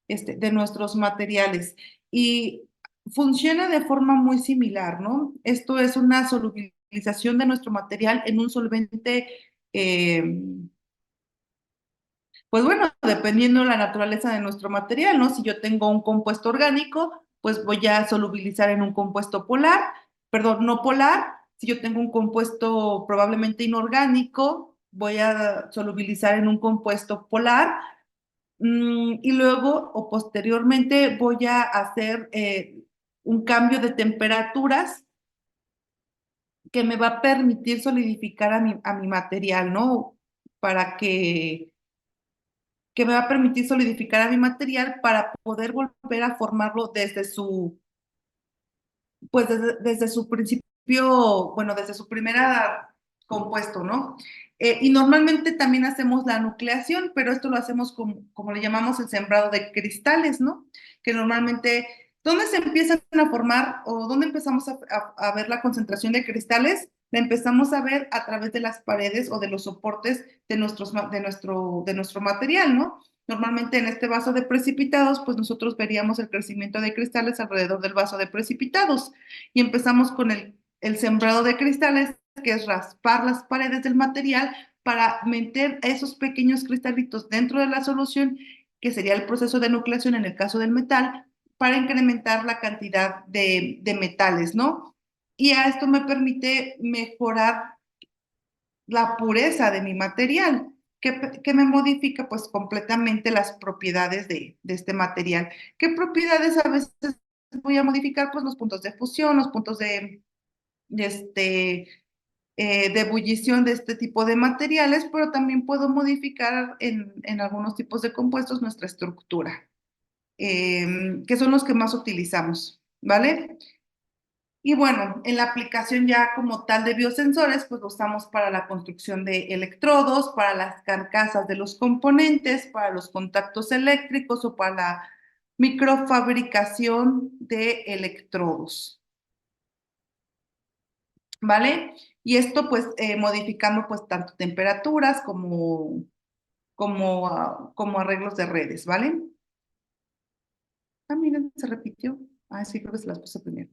de nuestros materiales. Y funciona de forma muy similar, ¿no? Esto es una solubilización de nuestro material en un solvente, pues bueno, dependiendo de la naturaleza de nuestro material, ¿no? Si yo tengo un compuesto orgánico, pues voy a solubilizar en un compuesto polar, perdón, no polar. Si yo tengo un compuesto probablemente inorgánico, voy a solubilizar en un compuesto polar. Y luego o posteriormente voy a hacer un cambio de temperaturas que me va a permitir solidificar a mi material, ¿no? Para que me va a permitir solidificar a mi material para poder volver a formarlo pues desde su principio, bueno, desde su primera compuesto, ¿no? Y normalmente también hacemos la nucleación, pero esto lo hacemos como le llamamos el sembrado de cristales, ¿no? Que normalmente, ¿dónde se empiezan a formar o dónde empezamos a ver la concentración de cristales? La empezamos a ver a través de las paredes o de los soportes de nuestro material, ¿no? Normalmente en este vaso de precipitados, pues nosotros veríamos el crecimiento de cristales alrededor del vaso de precipitados y empezamos con el sembrado de cristales, que es raspar las paredes del material para meter esos pequeños cristalitos dentro de la solución, que sería el proceso de nucleación en el caso del metal, para incrementar la cantidad de metales, ¿no? Y a esto me permite mejorar la pureza de mi material, que me modifica pues completamente las propiedades de este material. ¿Qué propiedades a veces voy a modificar? Pues los puntos de fusión, los puntos de de ebullición de este tipo de materiales, pero también puedo modificar en algunos tipos de compuestos nuestra estructura, que son los que más utilizamos, ¿vale? Y bueno, en la aplicación ya como tal de biosensores, pues lo usamos para la construcción de electrodos, para las carcasas de los componentes, para los contactos eléctricos o para la microfabricación de electrodos, ¿vale? Y esto pues modificando pues tanto temperaturas como arreglos de redes, ¿vale? Ah, miren, se repitió. Ah, sí, creo que se las puse primero.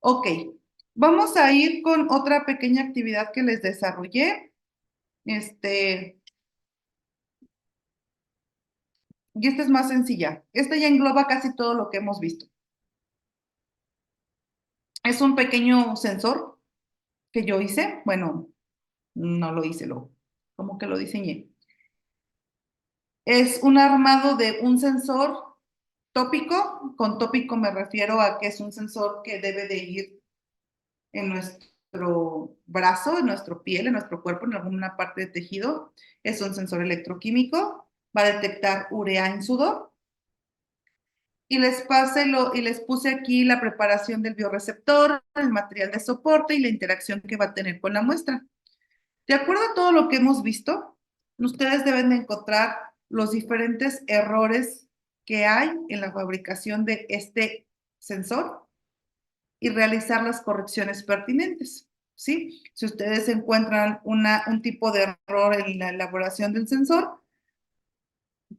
Ok, vamos a ir con otra pequeña actividad que les desarrollé. Y esta es más sencilla. Esta ya engloba casi todo lo que hemos visto. Es un pequeño sensor que yo hice. Bueno, no lo hice, como que lo diseñé. Es un armado de un sensor tópico. Con tópico me refiero a que es un sensor que debe de ir en nuestro brazo, en nuestro piel, en nuestro cuerpo, en alguna parte de tejido. Es un sensor electroquímico. Va a detectar urea en sudor. Y les puse aquí la preparación del bioreceptor, el material de soporte y la interacción que va a tener con la muestra. De acuerdo a todo lo que hemos visto, ustedes deben de encontrar los diferentes errores que hay en la fabricación de este sensor y realizar las correcciones pertinentes, ¿sí? Si ustedes encuentran un tipo de error en la elaboración del sensor,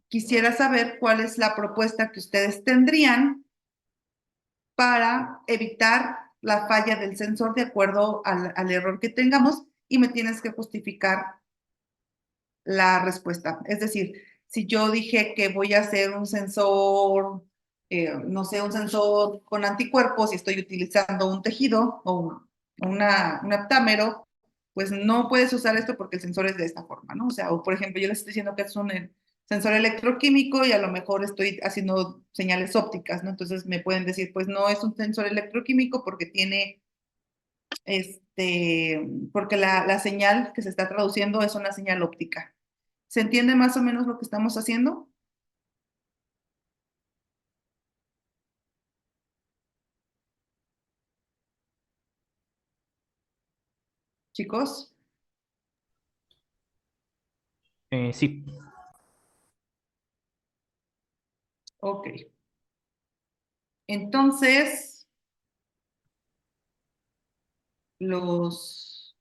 quisiera saber cuál es la propuesta que ustedes tendrían para evitar la falla del sensor de acuerdo al error que tengamos y me tienes que justificar la respuesta. Es decir, si yo dije que voy a hacer un sensor, no sé, un sensor con anticuerpos y estoy utilizando un tejido o un aptámero, pues no puedes usar esto porque el sensor es de esta forma, ¿no? O sea, o por ejemplo, yo les estoy diciendo que es un sensor electroquímico y a lo mejor estoy haciendo señales ópticas, ¿no? Entonces me pueden decir, pues no es un sensor electroquímico porque tiene, porque la señal que se está traduciendo es una señal óptica. ¿Se entiende más o menos lo que estamos haciendo? Chicos, Sí. ok. Entonces, los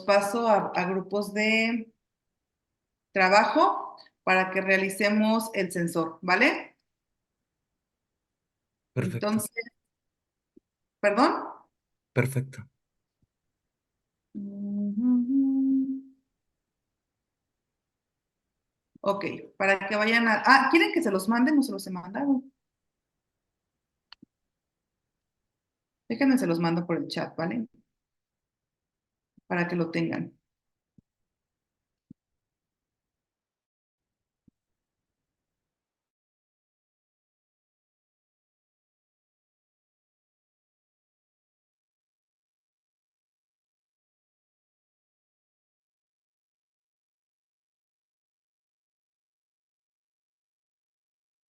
paso a grupos de trabajo para que realicemos el sensor, ¿vale? Perfecto. Entonces, ¿perdón? Perfecto. Ok, para que vayan a... Ah, ¿quieren que se los manden o se los he mandado? Déjenme, se los mando por el chat, ¿vale? Para que lo tengan.